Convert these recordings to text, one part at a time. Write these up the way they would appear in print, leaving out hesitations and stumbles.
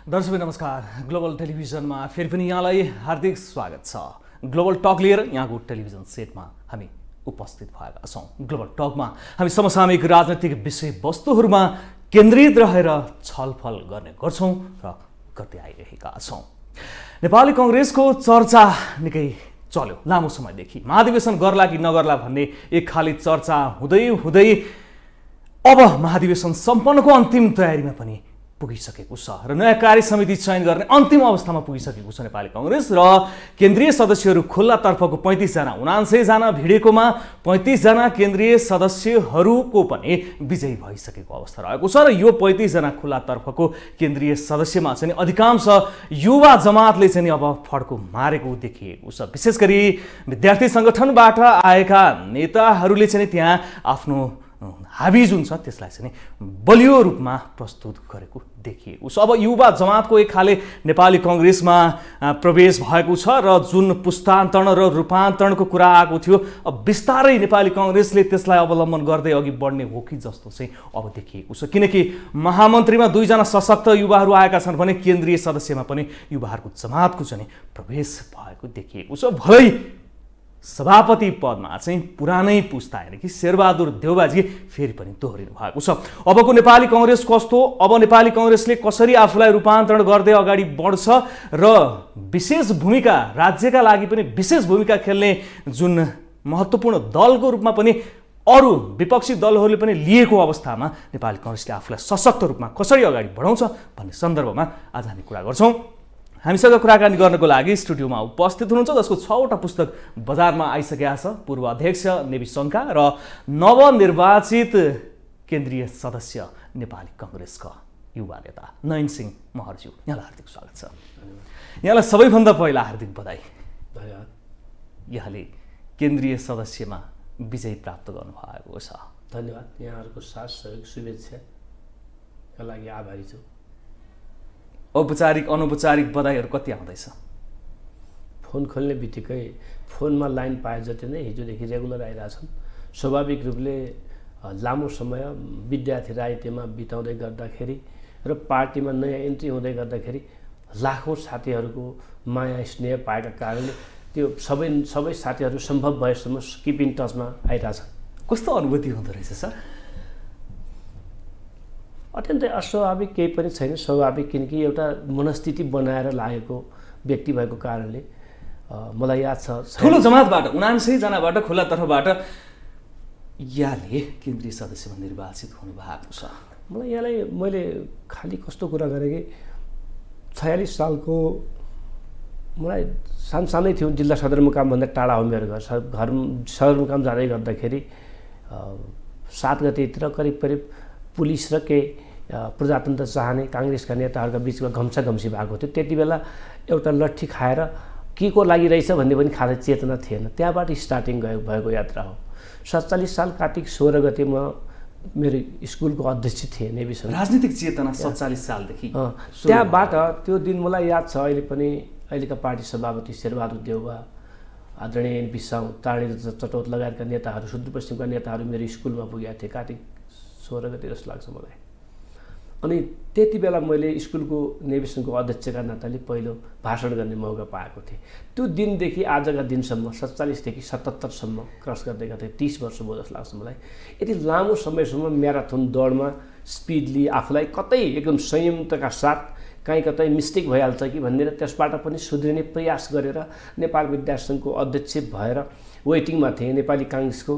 दर्शक नमस्कार। ग्लोबल टेलिभिजनमा फेरि पनि यहाँलाई हार्दिक स्वागत छ। ग्लोबल टक लिएर यहाँको टेलिभिजन सेटमा हामी उपस्थित भएका छौँ। ग्लोबल टकमा हामी समसामयिक राजनैतिक विषयवस्तुहरूमा केन्द्रित रहेर छलफल गर्ने गर्छौँ र गर्दै आइरहेका छौँ। नेपाली कांग्रेसको चर्चा निकै चल्यो लामो समयदेखि। महाधिवेशन गर्ला कि नगर्ला भन्ने एक खाली चर्चा हुँदै हुँदै अब महाधिवेशन सम्पन्नको अन्तिम तयारीमा पनि पुगिसकेको छ र नयाँ कार्य समिति चयन गर्ने अन्तिम अवस्थामा पुगिसकेको छ नेपाली कांग्रेस र केन्द्रीय सदस्यहरू खुल्लातर्फको 35 जना 79 जना भिडेकोमा 35 जना केन्द्रीय सदस्यहरूको पनि विजयी भइसकेको अवस्था रहेको छ र यो 35 जना खुल्लातर्फको केन्द्रीय सदस्यमा चाहिँ अधिकांश युवा जमातले चाहिँ अब फड्को मारेको देखिएको छ। विशेष गरी विद्यार्थी संगठनबाट आएका नेताहरूले चाहिँ त्यहाँ आफ्नो हाबी जुन छ त्यसलाई चाहिँ बलियो रूपमा प्रस्तुत गरेको देखिएको छ। अब युवा जमातको एक खाले नेपाली कांग्रेसमा प्रवेश भएको छ र जुन पुस्तान्तरण र रूपान्तरणको कुरा आएको थियो अब बिस्तारै नेपाली कांग्रेसले त्यसलाई अवलम्बन गर्दै अघि बढ्ने हो कि जस्तो चाहिँ अब देखिएको छ। किनकि महामन्त्रीमा 2 जना सशक्त युवाहरू आएका छन् भने केन्द्रीय सदस्यमा पनि युवाहरूको जमातको चाहिँ प्रवेश भएको देखिएको छ। भलै सभापति पदमा चाहिँ पुरानै पुस्ता यानी कि शेरबहादुर देउबाजी फेरि पनि दोहोरिनु भएको छ। अबको नेपाली कांग्रेस कस्तो, अब नेपाली कांग्रेसले कसरी आफूलाई रूपान्तरण गर्दै अगाडि बढ्छ र विशेष भूमिका राज्यका लागि पनि विशेष भूमिका खेल्ने जुन महत्त्वपूर्ण दलको रूपमा पनि अरू विपक्षी दलहरूले पनि लिएको अवस्थामा नेपाली कांग्रेसले आफूलाई सशक्त रूपमा कसरी अगाडि बढाउँछ भन्ने सन्दर्भमा आज हामी कुरा गर्छौँ। हामीसँग कुराकानी गर्नको लागि स्टुडियोमा उपस्थित हुनुहुन्छ जसको 6वटा पुस्तक बजारमा आइसकेका छ। पूर्व अध्यक्ष नेवी शङ्का र नवनिर्वाचित केन्द्रीय सदस्य नेपाली कांग्रेसका युवा नेता नयन सिंह महर्ज्यू, यहाँलाई हार्दिक स्वागत छ। यहाँलाई सबैभन्दा पहिला हार्दिक बधाई। धन्यवाद। यहाँले केन्द्रीय सदस्यमा विजय प्राप्त गर्नुभएको छ। धन्यवाद। यहाँहरूको साथ सहयोग शुभेच्छाका लागि आभारी छु। औपचारिक अनौपचारिक बधाईहरू कति आउँदैछ? फोन खोल्ने बित्तिकै फोनमा लाइन पाए जति नै हिजोदेखि रेगुलर आइरहेछन्। स्वाभाविक रूपले लामो समय विद्यार्थी राजनीतिमा बिताउँदै गर्दाखेरि र पार्टीमा नयाँ एन्ट्री हुँदै गर्दाखेरि लाखौँ साथीहरूको माया स्नेह पाएका कारणले त्यो सबै साथीहरू सम्भव भएसम्म किप इन टचमा आइरहेछन्। कस्तो अनुभूति हुँदो रहेछ सर? अत्यन्तै अस्वाभाविक केही पनि छैन, स्वाभाविक। किनकि एउटा मनस्थिति बनाएर लागेको व्यक्ति भएको कारणले मलाई याद छ ठुलो जमातबाट 79 जनाबाट खुल्ला तर्फबाट यहाँले केन्द्रीय सदस्यमा निर्वाचित हुनुभएको छ। मैले खालि कस्तो कुरा गरेँ कि 46 सालको मलाई सानै थियो, जिल्ला सदरमुकामभन्दा टाढा हो मेरो घर। सदरमुकाम जाँदै गर्दाखेरि 7 गतेतिर करिब पुलिस र केही प्रजातन्त्र चाहने कांग्रेसका नेताहरूका बिचमा घम्साघम्सी भएको थियो। त्यति बेला एउटा लट्ठी खाएर के को लागि रहेछ भन्ने पनि खासै चेतना थिएन। त्यहाँबाट स्टार्टिङ भएको यात्रा हो। 47 साल कार्तिक 16 गते म मेरो स्कुलको अध्यक्ष थिएँ नेवीसँग। राजनीतिक चेतना 47 सालदेखि त्यहाँबाट त्यो दिन मलाई याद छ। अहिले पनि अहिलेका पार्टी सभापति शेरबहादुर देउबा, आदरणीय एनपी साउद, तारणी चटौत लगायतका नेताहरू, सुदूरपश्चिमका नेताहरू मेरो स्कुलमा पुगेका थिए कार्तिक 16 गते जस्तो लाग्छ मलाई। अनि त्यति बेला मैले स्कुलको नेविसनको अध्यक्षका नाताले पहिलो भाषण गर्ने मौका पाएको थिएँ। त्यो दिनदेखि आजका दिनसम्म 47 देखि 77 सम्म क्रस गर्दै गर्दै 30 वर्ष भयो जस्तो लाग्छ मलाई। यति लामो समयसम्म म्याराथन दौडमा स्पिडली आफूलाई कतै एकदम संयमताका साथ कहीँ कतै मिस्टेक भइहाल्छ कि भनेर त्यसबाट पनि सुध्रिने प्रयास गरेर नेपाल विद्यार्थी सङ्घको अध्यक्ष भएर वेटिङमा थिएँ। नेपाली कांग्रेसको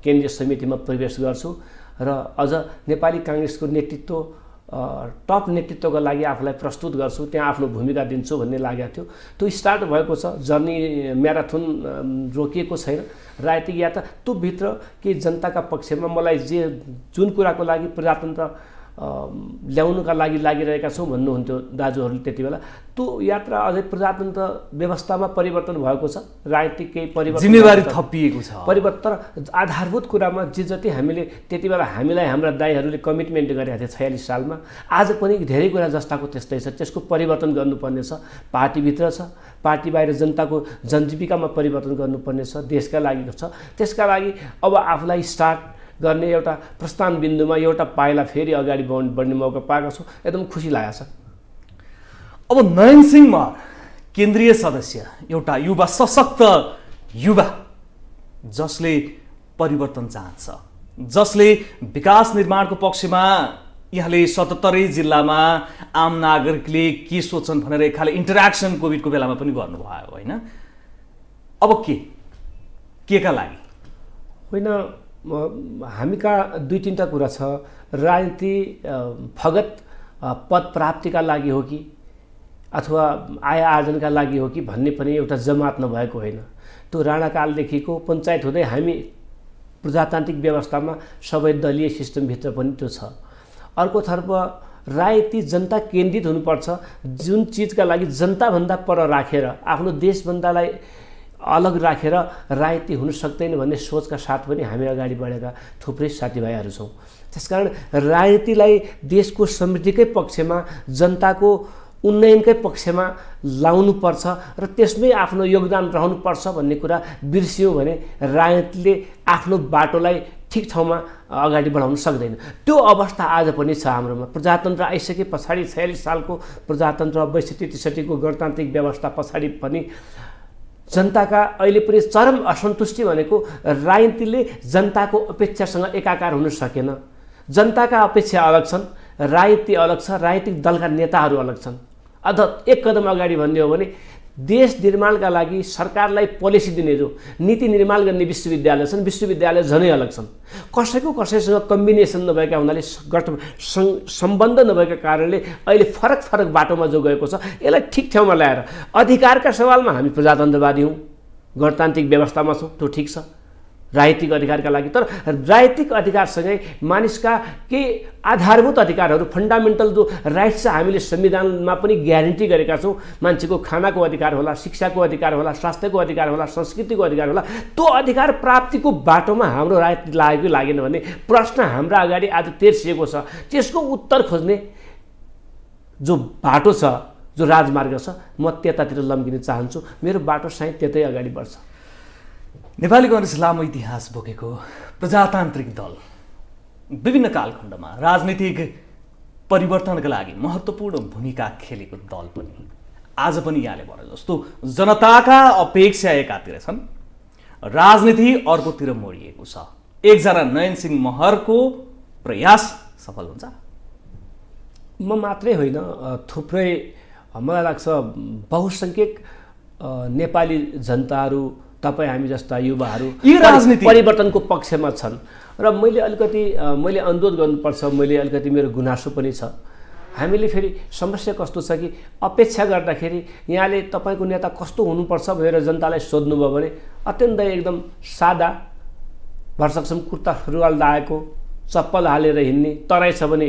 केन्द्रीय समितिमा प्रवेश गर्छु र अझ नेपाली कांग्रेसको नेतृत्व टप नेतृत्वको लागि आफूलाई प्रस्तुत गर्छु, त्यहाँ आफ्नो भूमिका दिन्छु भन्ने लागेको थियो। त्यो स्टार्ट भएको छ। जर्नी म्याराथन रोकिएको छैन। राजनीतिक यात्रा त्यो भित्र के जनताका पक्षमा मलाई जुन कुराको लागि प्रजातन्त्र ल्याउनुका लागि लागिरहेका छौँ भन्नुहुन्थ्यो दाजुहरूले त्यति बेला, त्यो यात्रा अझै प्रजातन्त्र व्यवस्थामा परिवर्तन भएको छ। राजनीतिक केही परिवर्तन, जिम्मेवारी थपिएको छ। परिवर्तन आधारभूत कुरामा जति हामीले त्यति बेला हामीलाई हाम्रा दाइहरूले कमिटमेन्ट गरेका थिए 46 सालमा, आज पनि धेरै कुरा जस्ताको त्यस्तै छ। त्यसको परिवर्तन गर्नुपर्ने छ। पार्टीभित्र छ, पार्टी बाहिर जनताको जनजीविकामा परिवर्तन गर्नुपर्ने छ, देशका लागि छ। त्यसका लागि अब आफूलाई स्टार्ट गर्ने एउटा प्रस्थान बिन्दुमा एउटा पाइला फेरि अगाडि बढ्ने मौका पाएको छु। एकदम खुसी लागेको छ। अब नयन सिंह महर केन्द्रीय सदस्य, एउटा युवा सशक्त युवा जसले परिवर्तन चाहन्छ, जसले विकास निर्माणको पक्षमा यहाँले 77 जिल्लामा आम नागरिकले के सोच्छन् भनेर एक खाले इन्टरेक्सन कोभिडको बेलामा पनि गर्नुभयो होइन? अब के का लागि होइन, हामी कहाँ दुई तीनटा कुरा छ। राजनीति फगत पद प्राप्तिका लागि हो कि अथवा आय आर्जनका लागि हो कि भन्ने पनि एउटा जमात नभएको होइन। त्यो राणाकालदेखिको पञ्चायत हुँदै हामी प्रजातान्त्रिक व्यवस्थामा सबै दलीय सिस्टमभित्र पनि त्यो छ। अर्कोतर्फ राजनीति जनता केन्द्रित हुनुपर्छ, जुन चिजका लागि जनताभन्दा पर राखेर आफ्नो देशभन्दालाई अलग राखेर राजनीति हुन सक्दैन भन्ने सोचका साथ पनि हामी अगाडि बढेका थुप्रै साथीभाइहरू छौँ। त्यसकारण राजनीतिलाई देशको समृद्धिकै पक्षमा, जनताको उन्नयनकै पक्षमा लाउनुपर्छ र त्यसमै आफ्नो योगदान रहनुपर्छ भन्ने कुरा बिर्सियो भने राजनीतिले आफ्नो बाटोलाई ठिक ठाउँमा अगाडि बढाउन सक्दैन। त्यो अवस्था आज पनि छ हाम्रोमा। प्रजातन्त्र आइसके पछाडि 46 सालको प्रजातन्त्र, 62-63 को गणतान्त्रिक व्यवस्था पछाडि पनि जनताका अहिले पनि चरम असन्तुष्टि भनेको राजनीतिले जनताको अपेक्षासँग एकाकार हुन सकेन। जनताका अपेक्षा अलग छन्, राजनीति अलग छ, राजनीतिक दलका नेताहरू अलग छन्। अझ एक कदम अगाडि भन्ने हो भने देश निर्माणका लागि सरकारलाई पोलिसी दिने जो नीति निर्माण गर्ने विश्वविद्यालय छन्, विश्वविद्यालय झनै अलग छन्। कसैसँग कम्बिनेसन नभएका हुनाले, सम्बन्ध नभएका कारणले अहिले फरक फरक बाटोमा जो गएको छ, यसलाई ठिक ठाउँमा ल्याएर अधिकारका सवालमा हामी प्रजातन्त्रवादी हौँ, गणतान्त्रिक व्यवस्थामा छौँ, त्यो ठिक छ राजनीतिक अधिकारका लागि। तर राजनीतिक अधिकारसँगै मानिसका केही आधारभूत अधिकारहरू, फन्डामेन्टल जो राइट्स छ हामीले संविधानमा पनि ग्यारेन्टी गरेका छौँ। मान्छेको खानाको अधिकार होला, शिक्षाको अधिकार होला, स्वास्थ्यको अधिकार होला, संस्कृतिको अधिकार होला। त्यो अधिकार प्राप्तिको बाटोमा हाम्रो राजनीति लाग्यो कि लागेन भन्ने प्रश्न हाम्रा अगाडि आज तेर्सिएको छ। त्यसको उत्तर खोज्ने जो बाटो छ, जो राजमार्ग छ, म त्यतातिर लम्किन चाहन्छु। मेरो बाटो सायद त्यतै अगाडि बढ्छ। नेपाली कांग्रेस लामो इतिहास बोकेको प्रजातान्त्रिक दल, विभिन्न कालखण्डमा राजनीतिक परिवर्तनका लागि महत्त्वपूर्ण भूमिका खेलेको दल पनि आज पनि यहाँले भने जस्तो जनताका अपेक्षा एकातिर छन्, राजनीति अर्कोतिर मोडिएको छ। एकजना नयन सिंह महरको प्रयास सफल हुन्छ? म मात्रै होइन, थुप्रै मलाई लाग्छ बहुसंख्यक नेपाली जनताहरू, तपाईँ हामी जस्ता युवाहरू परिवर्तनको पक्षमा छन्। र मैले अनुरोध गर्नुपर्छ, मैले अलिकति मेरो गुनासो पनि छ। हामीले फेरि समस्या कस्तो छ कि अपेक्षा गर्दाखेरि यहाँले तपाईँको नेता कस्तो हुनुपर्छ भनेर जनतालाई सोध्नुभयो भने अत्यन्तै एकदम सादा, भरसकसम्म कुर्ता सुरुवाल लगाएको, चप्पल हालेर हिँड्ने, तराई छ भने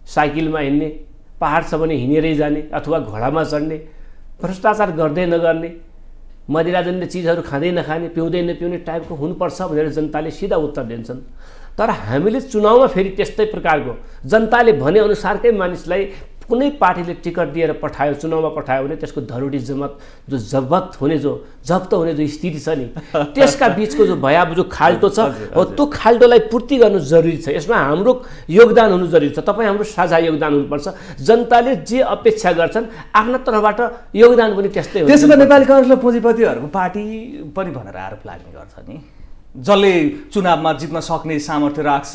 साइकलमा हिँड्ने, पहाड छ भने हिँडेरै जाने अथवा घोडामा चढ्ने, भ्रष्टाचार गर्दै नगर्ने, मदिराजन्य चिजहरू खाँदै नखाने, पिउँदै नपिउने टाइपको हुनुपर्छ भनेर जनताले सिधा उत्तर दिन्छन्। तर हामीले चुनावमा फेरि त्यस्तै प्रकारको जनताले भने अनुसारकै मानिसलाई कुनै पार्टीले टिकट दिएर पठायो, चुनावमा पठायो भने त्यसको धरोडी जब्त हुने जो स्थिति छ नि, त्यसका बिचको जो भयावह जो खाल्टो छ, हो त्यो खाल्टोलाई पूर्ति गर्नु जरुरी छ। यसमा हाम्रो योगदान हुनु जरुरी छ। तपाईँ हाम्रो साझा योगदान हुनुपर्छ। जनताले जे अपेक्षा गर्छन् आफ्ना तर्फबाट योगदान पनि त्यस्तै हो। त्यसो त नेपाली कांग्रेसले पुँजीपतिहरूको पार्टी पनि भनेर आरोप लाग्ने गर्छ नि। जसले चुनावमा जित्न सक्ने सामर्थ्य राख्छ,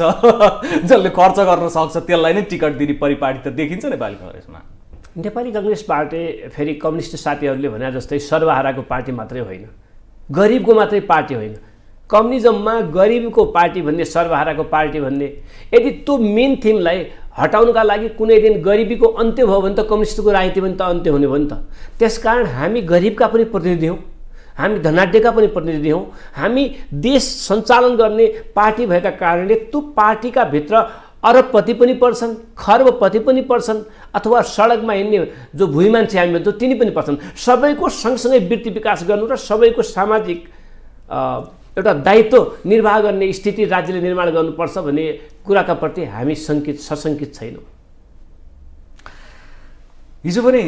जसले खर्च गर्न सक्छ, त्यसलाई नै टिकट दिने परिपाटी त देखिन्छ नेपाली कांग्रेसमा। नेपाली कांग्रेस पार्टी फेरि कम्युनिस्ट साथीहरूले भने जस्तै सर्वहाराको पार्टी मात्रै होइन, गरिबको मात्रै पार्टी होइन। कम्युनिजममा गरिबको पार्टी भन्ने, सर्वहाराको पार्टी भन्ने, यदि त्यो मेन थिमलाई हटाउनका लागि कुनै दिन गरिबीको अन्त्य भयो भने त कम्युनिस्टको राजनीति पनि त अन्त्य हुने भयो नि त। त्यसकारण हामी गरिबका पनि प्रतिनिधि हौँ, हामी धनाढ्यका पनि प्रतिनिधि हौँ। हामी देश सञ्चालन गर्ने पार्टी भएका कारणले त्यो पार्टीका भित्र अरबपति पनि पर्छन्, खर्बपति पनि पर्छन्, अथवा सडकमा हिँड्ने जो भुइँ मान्छे हामी भन्छौँ तिनी पनि पर्छन्। सबैको सँगसँगै वृत्ति विकास गर्नु र सबैको सामाजिक एउटा दायित्व निर्वाह गर्ने स्थिति राज्यले निर्माण गर्नुपर्छ भन्ने कुराका प्रति हामी सशङ्कित छैनौँ। हिजो पनि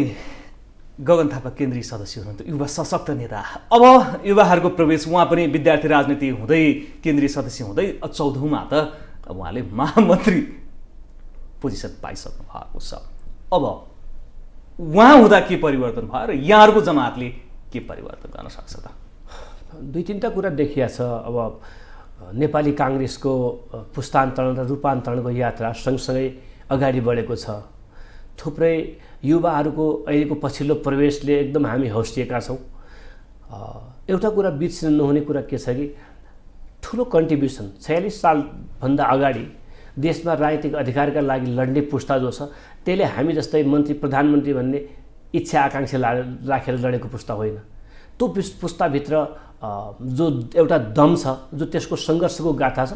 गगन थापा केन्द्रीय सदस्य हुनुहुन्थ्यो, युवा सशक्त नेता। अब युवाहरूको प्रवेश, उहाँ पनि विद्यार्थी राजनीति हुँदै केन्द्रीय सदस्य हुँदै 14औँमा त उहाँले महामन्त्री पोजिसन पाइसक्नु भएको छ। अब उहाँ हुँदा के परिवर्तन भयो र यहाँहरूको जमातले के परिवर्तन गर्न सक्छ त? दुई तीनटा कुरा देखिया छ। अब नेपाली काङ्ग्रेसको पुस्तान्तरण र रूपान्तरणको यात्रा सँगसँगै अगाडि बढेको छ। थुप्रै युवाहरूको अहिलेको पछिल्लो प्रवेशले एकदम हामी हौसिएका छौँ। एउटा कुरा बिर्सिनु नहुने कुरा के छ कि ठुलो कन्ट्रिब्युसन 46 सालभन्दा अगाडि देशमा राजनीतिक अधिकारका लागि लड्ने पुस्ता जो छ त्यसले हामी जस्तै मन्त्री प्रधानमन्त्री भन्ने इच्छा आकाङ्क्षा राखेर लडेको पुस्ता होइन। त्यो पुस्ताभित्र जो एउटा दम छ, जो त्यसको सङ्घर्षको गाथा छ,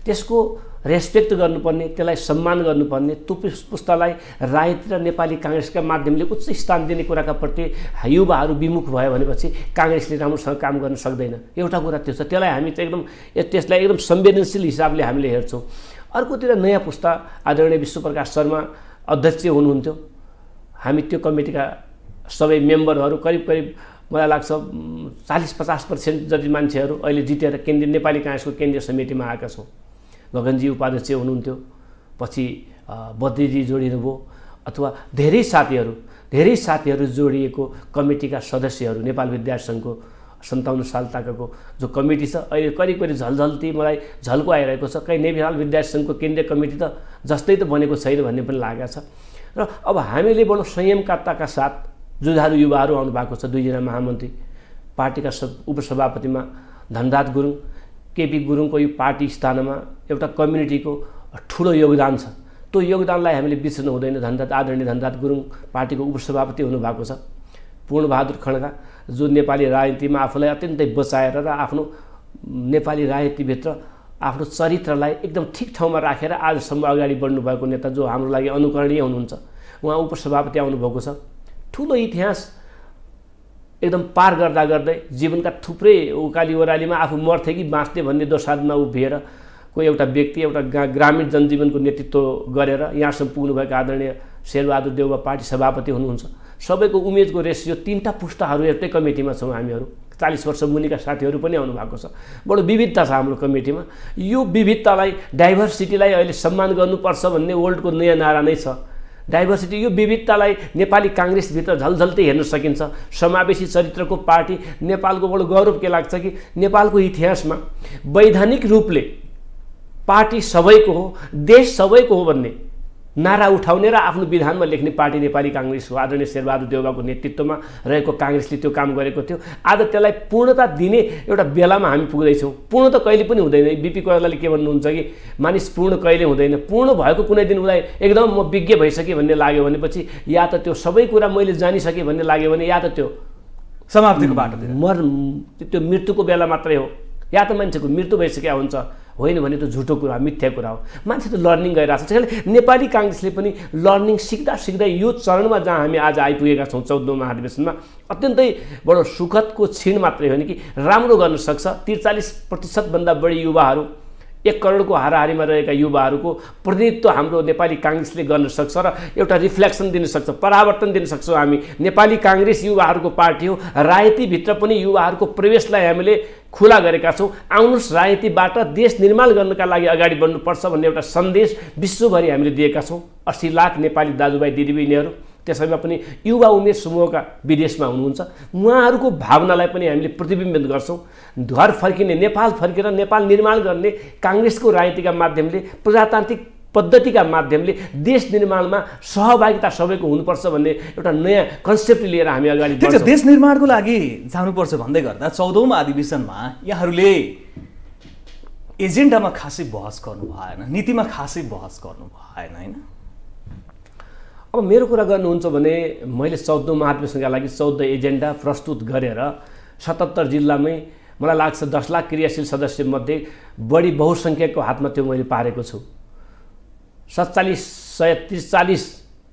त्यसको रेस्पेक्ट गर्नुपर्ने, त्यसलाई सम्मान गर्नुपर्ने, त्यो पुस्तालाई राजनीति र नेपाली काङ्ग्रेसका माध्यमले उच्च स्थान दिने कुराका प्रति युवाहरू विमुख भयो भनेपछि काङ्ग्रेसले राम्रोसँग काम गर्न सक्दैन। एउटा कुरा त्यो छ, त्यसलाई हामी त्यसलाई एकदम संवेदनशील हिसाबले हामीले हेर्छौँ। अर्कोतिर नयाँ पुस्ता आदरणीय विश्वप्रकाश शर्मा अध्यक्ष हुनुहुन्थ्यो। हामी त्यो कमिटीका सबै मेम्बरहरू करिब मलाई लाग्छ 40-50% जति मान्छेहरू अहिले जितेर केन्द्रीय नेपाली काङ्ग्रेसको केन्द्रीय समितिमा आएका छौँ। गगनजी उपाध्यक्ष हुनुहुन्थ्यो, पछि बद्रीजी जोडिनुभयो, अथवा धेरै साथीहरू जोडिएको कमिटीका सदस्यहरू नेपाल विद्यार्थी सङ्घको 57 साल ताकको जो कमिटी छ अहिले करिब झलझल्ती मलाई झल्को आइरहेको छ। कहीँ नेपाल विद्यार्थी सङ्घको केन्द्रीय कमिटी त जस्तै त बनेको छैन भन्ने पनि लागेको छ। र अब हामीले बडो संयमकाताका साथ जुझारु युवाहरू आउनु भएको छ। 2 जना महामन्त्री, पार्टीका उपसभापतिमा धनराज गुरुङ, केपी गुरुङको यो पार्टी स्थानमा एउटा कम्युनिटीको ठुलो योगदान छ। त्यो योगदानलाई हामीले बिर्सनु हुँदैन। आदरणीय धनराज गुरुङ पार्टीको उपसभापति हुनुभएको छ। पूर्णबहादुर खड्का जो नेपाली राजनीतिमा आफूलाई अत्यन्तै बचाएर र आफ्नो नेपाली राजनीतिभित्र आफ्नो चरित्रलाई एकदम ठिक ठाउँमा राखेर आजसम्म अगाडि बढ्नुभएको नेता जो हाम्रो लागि अनुकरणीय हुनुहुन्छ। उहाँ उपसभापति आउनुभएको छ। ठुलो इतिहास एकदम पार गर्दै जीवनका थुप्रै उकाली ओह्रालीमा आफू मर्थे कि बाँच्ने भन्ने दोसादमा उभिएर कोही एउटा व्यक्ति एउटा ग्रामीण जनजीवनको नेतृत्व गरेर यहाँसम्म पुग्नुभएका आदरणीय शेरबहादुर देउवा पार्टी सभापति हुनुहुन्छ। सबैको उमेजको रेसियो 3टा पुस्ताहरू एउटै कमिटीमा छौँ हामीहरू। 40 वर्ष मुनिका साथीहरू पनि आउनु भएको छ। बडो विविधता छ हाम्रो कमिटीमा। यो विविधतालाई, डाइभर्सिटीलाई अहिले सम्मान गर्नुपर्छ भन्ने वर्ल्डको नयाँ नारा नै छ। डाइभर्सिटी, यो विविधतालाई नेपाली काङ्ग्रेसभित्र झलझल्दै हेर्न सकिन्छ। समावेशी चरित्रको पार्टी नेपालको बडो गौरव के लाग्छ कि नेपालको इतिहासमा वैधानिक रूपले पार्टी सबैको हो, देश सबैको हो भन्ने नारा उठाउने र आफ्नो विधानमा लेख्ने पार्टी नेपाली काङ्ग्रेस हो। आदरणीय शेरबहादुर देउवाको नेतृत्वमा रहेको काङ्ग्रेसले त्यो काम गरेको थियो। आज त्यसलाई पूर्णता दिने एउटा बेलामा हामी पुग्दैछौँ। पूर्ण त कहिले पनि हुँदैन। बिपी कोइरालाले के भन्नुहुन्छ कि मानिस पूर्ण कहिले हुँदैन। पूर्ण भएको कुनै दिन उसलाई एकदम म विज्ञ भइसकेँ भन्ने लाग्यो भनेपछि या त त्यो सबै कुरा मैले जानिसकेँ भन्ने लाग्यो भने या त त्यो समाप्तिको बाटो त्यो मृत्युको बेला मात्रै हो, या त मान्छेको मृत्यु भइसकेको हुन्छ। होइन भने त झुटो कुरा, मिथ्या कुरा हो। मान्छे त लर्निङ गरिरहेको छ। त्यसैले नेपाली काङ्ग्रेसले पनि लर्निङ सिक्दा यो चरणमा जहाँ हामी आज आइपुगेका छौँ 14औं महाधिवेशनमा अत्यन्तै बडो सुखदको क्षण मात्रै होइन कि राम्रो गर्न सक्छ। 43% भन्दा बढी युवाहरू, 1 करोडको हाराहारीमा रहेका युवाहरूको प्रतिनिधित्व हाम्रो नेपाली काङ्ग्रेसले गर्न सक्छ र एउटा रिफ्लेक्सन दिन सक्छ, परावर्तन दिन सक्छौँ। हामी नेपाली काङ्ग्रेस युवाहरूको पार्टी हो। राजनीतिभित्र पनि युवाहरूको प्रवेशलाई हामीले खुला गरेका छौँ। आउनुहोस्, राजनीतिबाट देश निर्माण गर्नका लागि अगाडि बढ्नुपर्छ भन्ने एउटा सन्देश विश्वभरि हामीले दिएका छौँ। 80 लाख नेपाली दाजुभाइ दिदीबहिनीहरू, त्यसैमा पनि युवा उमेर समूहका विदेशमा हुनुहुन्छ। उहाँहरूको भावनालाई पनि हामीले प्रतिबिम्बित गर्छौँ। घर फर्किने, नेपाल फर्केर नेपाल निर्माण गर्ने काङ्ग्रेसको राजनीतिका माध्यमले, प्रजातान्त्रिक पद्धतिका माध्यमले देश निर्माणमा सहभागिता सबैको हुनुपर्छ भन्ने एउटा नयाँ कन्सेप्ट लिएर हामी अगाडि बढ्छौँ। देश निर्माणको लागि जानुपर्छ भन्दै गर्दा 14औं अधिवेशनमा यहाँहरूले एजेन्डामा खासै बहस गर्नु भएन, नीतिमा खासै बहस गर्नु भएन, होइन? अब मेरो कुरा गर्नुहुन्छ भने मैले 14औं महाधिवेशनका लागि 14 एजेन्डा प्रस्तुत गरेर 77 जिल्लामै मलाई लाग्छ 10 लाख क्रियाशील सदस्यमध्ये बढी बहुसङ्ख्यकको हातमा त्यो मैले पारेको छु। 4740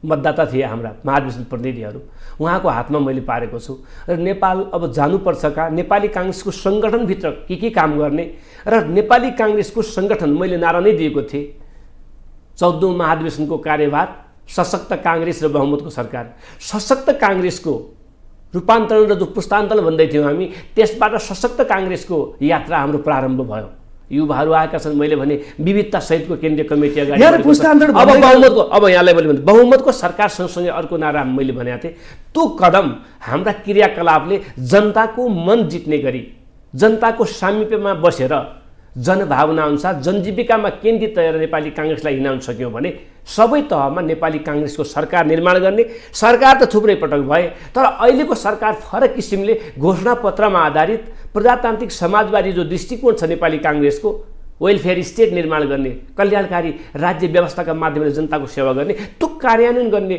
मतदाता थिए हाम्रा महाधिवेशन प्रतिनिधिहरू, उहाँको हातमा मैले पारेको छु। र नेपाल अब जानुपर्छ कहाँ, नेपाली काङ्ग्रेसको सङ्गठनभित्र के काम गर्ने र नेपाली काङ्ग्रेसको सङ्गठन मैले नारा नै दिएको थिएँ। 14औं महाधिवेशनको कार्यभार सशक्त काङ्ग्रेस र बहुमतको सरकार। सशक्त काङ्ग्रेसको रूपान्तरण र जो पुस्तान्तरण भन्दै थियौँ हामी, त्यसबाट सशक्त काङ्ग्रेसको यात्रा हाम्रो प्रारम्भ भयो। युवाहरू आएका छन्। मैले भने विविधता सहितको केन्द्रीय कमिटी अगाडि यहाँ पुस्तान्तरण अब बहुमतको अब यहाँलाई मैले भने बहुमतको सरकार सँगसँगै अर्को नारा मैले भनेको थिएँ, त्यो कदम हाम्रा क्रियाकलापले जनताको मन जित्ने गरी जनताको सामिप्यमा बसेर जनभावना अनुसार जनजीविकामा केन्द्रित रहेर नेपाली काङ्ग्रेसलाई हिँडाउन सक्यौँ भने सबै तहमा नेपाली काङ्ग्रेसको सरकार निर्माण गर्ने। सरकार त थुप्रै पटक भए, तर अहिलेको सरकार फरक किसिमले घोषणापत्रमा आधारित प्रजातान्त्रिक समाजवादी जो दृष्टिकोण छ नेपाली काङ्ग्रेसको, वेलफेयर स्टेट निर्माण गर्ने, कल्याणकारी राज्य व्यवस्थाका माध्यमले जनताको सेवा गर्ने, त्यो कार्यान्वयन गर्ने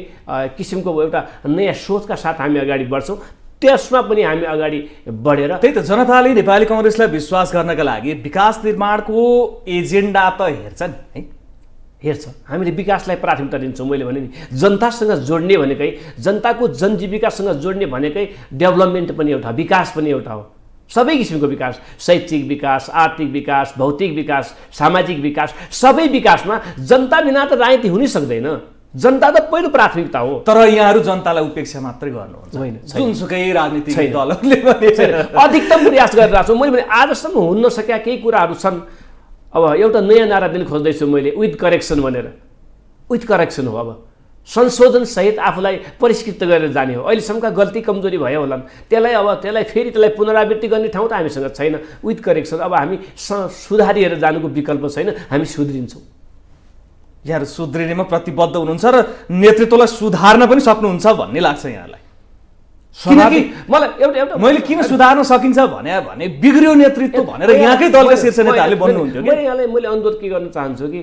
किसिमको एउटा नयाँ सोचका साथ हामी अगाडि बढ्छौँ। त्यसमा पनि हामी अगाडि बढेर त्यही त जनताले नेपाली काङ्ग्रेसलाई विश्वास गर्नका लागि विकास निर्माणको एजेन्डा त हेर्छ नि है, हेर्छ। हामीले विकासलाई प्राथमिकता दिन्छौँ। मैले भने नि जनतासँग जोड्ने भनेकै, जनताको जनजीविकासँग जोड्ने भनेकै डेभलपमेन्ट पनि एउटा, विकास पनि एउटा हो। सबै किसिमको विकास, शैक्षिक विकास, आर्थिक विकास, भौतिक विकास, सामाजिक विकास, सबै विकासमा जनता बिना त राजनीति हुनै सक्दैन। जनता त पहिलो प्राथमिकता हो। तर यहाँहरू जनतालाई उपेक्षा मात्रै गर्नुहुन्छ, होइन, जुनसुकै राजनीतिक दलहरूले पनि अधिकतम प्रयास गरिरहेको छु। मैले भने आजसम्म हुन नसकेका केही कुराहरू छन्। अब एउटा नयाँ नारा दिन खोज्दैछु मैले, विथ करेक्सन भनेर। विथ करेक्सन हो, अब संशोधन सहित आफूलाई परिष्कृत गरेर जाने हो। अहिलेसम्मका गल्ती कमजोरी भयो होलान्, त्यसलाई पुनरावृत्ति गर्ने ठाउँ त हामीसँग छैन। विथ करेक्सन, अब हामी सुधारिएर जानुको विकल्प छैन, हामी सुध्रिन्छौँ। यहाँहरू सुध्रिनेमा प्रतिबद्ध हुनुहुन्छ र नेतृत्वलाई सुधार्न पनि सक्नुहुन्छ भन्ने लाग्छ यहाँलाई। किनकि मलाई एउटा मैले किन सुधार्न सकिन्छ भने बिग्रियो नेतृत्व भनेर यहाँकै दलका शीर्ष नेताहरूले भन्नुहुन्थ्यो। मैले अनुरोध के गर्न चाहन्छु कि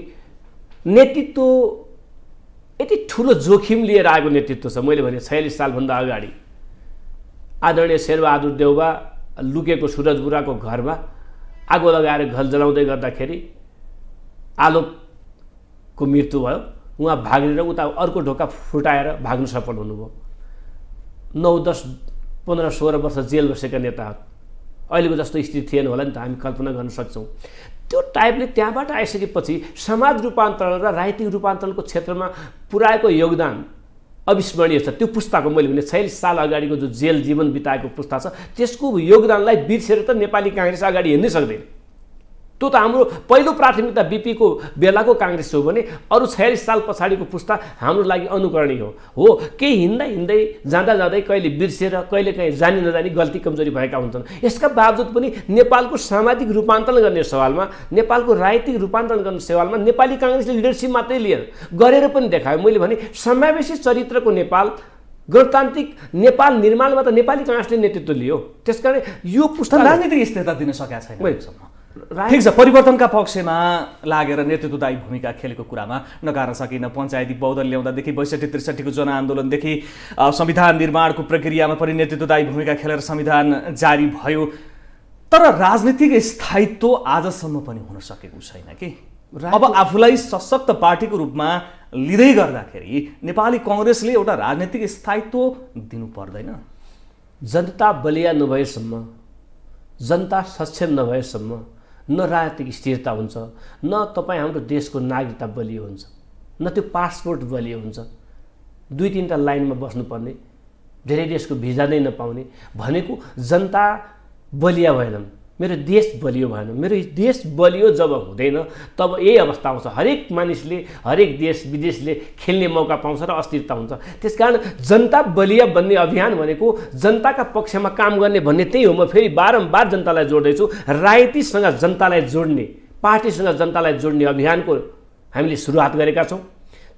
नेतृत्व यति ठुलो जोखिम लिएर आएको नेतृत्व छ। मैले भने 46 सालभन्दा अगाडि आदरणीय शेरबहादुर देउवा लुकेको सुरज बुढाको घरमा आगो लगाएर घर जलाउँदै गर्दाखेरि आलोकको मृत्यु भयो। उहाँ भागेर उता अर्को ढोका फुटाएर भाग्न सफल हुनुभयो। 9, 10, 15, 16 वर्ष जेल बसेका नेताहरू, अहिलेको जस्तो स्थिति थिएन होला नि त, हामी कल्पना गर्न सक्छौँ। त्यो टाइपले त्यहाँबाट आइसकेपछि समाज रूपान्तरण र राजनीतिक रूपान्तरणको क्षेत्रमा पुर्याएको योगदान अविस्मरणीय छ। त्यो पुस्ताको मैले भने 46 साल अगाडिको जो जेल जीवन बिताएको पुस्ता छ, त्यसको योगदानलाई बिर्सेर त नेपाली काङ्ग्रेस अगाडि हिँड्नै सक्दैन। त्यो त हाम्रो पहिलो प्राथमिकता बिपीको बेलाको काङ्ग्रेस हो भने अरू 46 साल पछाडिको पुस्ता हाम्रो लागि अनुकरणीय हो। केही हिँड्दै जाँदा कहिले बिर्सेर कहिले काहीँ जानी नजानी गल्ती कमजोरी भएका हुन्छन्। यसका बावजुद पनि नेपालको सामाजिक रूपान्तरण गर्ने सवालमा, नेपालको राजनीतिक रूपान्तरण गर्ने सवालमा नेपाली काङ्ग्रेसले लिडरसिप मात्रै गरेर पनि देखायो। मैले भने समावेशी चरित्रको नेपाल, गणतान्त्रिक नेपाल निर्माणमा त नेपाली काङ्ग्रेसले नेतृत्व लियो। त्यसकारण यो पुस्ता राजनीतिक स्थिरता दिन सकेका छैन। ठिक छ, परिवर्तनका पक्षमा लागेर नेतृत्वदायी भूमिका खेलेको कुरामा नकार्न सकिन। पञ्चायती बहुदल ल्याउँदादेखि 62-63 को जनआन्दोलनदेखि संविधान निर्माणको प्रक्रियामा पनि नेतृत्वदायी भूमिका खेलेर संविधान जारी भयो। तर राजनीतिक स्थायित्व आजसम्म पनि हुन सकेको छैन कि। अब आफूलाई सशक्त पार्टीको रूपमा लिँदै गर्दाखेरि नेपाली काङ्ग्रेसले एउटा राजनीतिक स्थायित्व दिनु पर्दैन। जनता बलिया नभएसम्म, जनता सक्षम नभएसम्म न राजनीतिक स्थिरता हुन्छ, न तपाईँ हाम्रो देशको नागरिकता बलियो हुन्छ, न त्यो पासपोर्ट बलियो हुन्छ। 2-3टा लाइनमा बस्नुपर्ने, धेरै देशको भिजा नै नपाउने भनेको जनता बलिया भएनन्, मेरो देश बलियो भएन। मेरो देश बलियो जब हुँदैन तब यही अवस्था आउँछ। हरेक मानिसले, हरेक देश विदेशले खेल्ने मौका पाउँछ र अस्थिरता हुन्छ। त्यसकारण जनता बलिया बन्ने अभियान भनेको जनताका पक्षमा काम गर्ने भन्ने त्यही हो। म फेरि बारम्बार जनतालाई जोड्दैछु, राजनीतिसँग जनतालाई जोड्ने, पार्टीसँग जनतालाई जोड्ने अभियानको हामीले सुरुवात गरेका छौँ।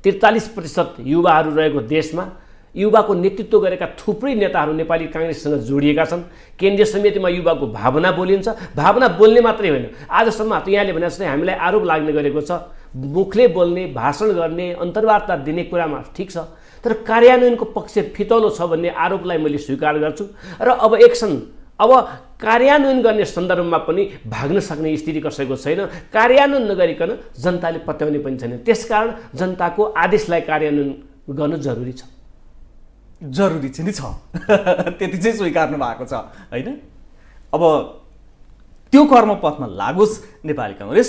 43% युवाहरू रहेको देशमा युवाको नेतृत्व गरेका थुप्रै नेताहरू नेपाली काङ्ग्रेससँग जोडिएका छन्। केन्द्रीय समितिमा युवाको भावना बोलिन्छ। भावना बोल्ने मात्रै होइन, आजसम्म यहाँले भने जस्तै हामीलाई आरोप लाग्ने गरेको छ, मुखले बोल्ने, भाषण गर्ने, अन्तर्वार्ता दिने कुरामा ठिक छ, तर कार्यान्वयनको पक्ष फितलो छ भन्ने आरोपलाई मैले स्वीकार गर्छु। र अब अब कार्यान्वयन गर्ने सन्दर्भमा पनि भाग्न सक्ने स्थिति कसैको छैन। कार्यान्वयन नगरिकन जनताले पत्याउने पनि छैन। त्यसकारण जनताको आदेशलाई कार्यान्वयन गर्नु जरुरी छ। जरुरी चाहिँ नि छ, त्यति चाहिँ स्वीकार्नु भएको छ होइन। अब त्यो कर्मपथमा लागोस् नेपाली काङ्ग्रेस।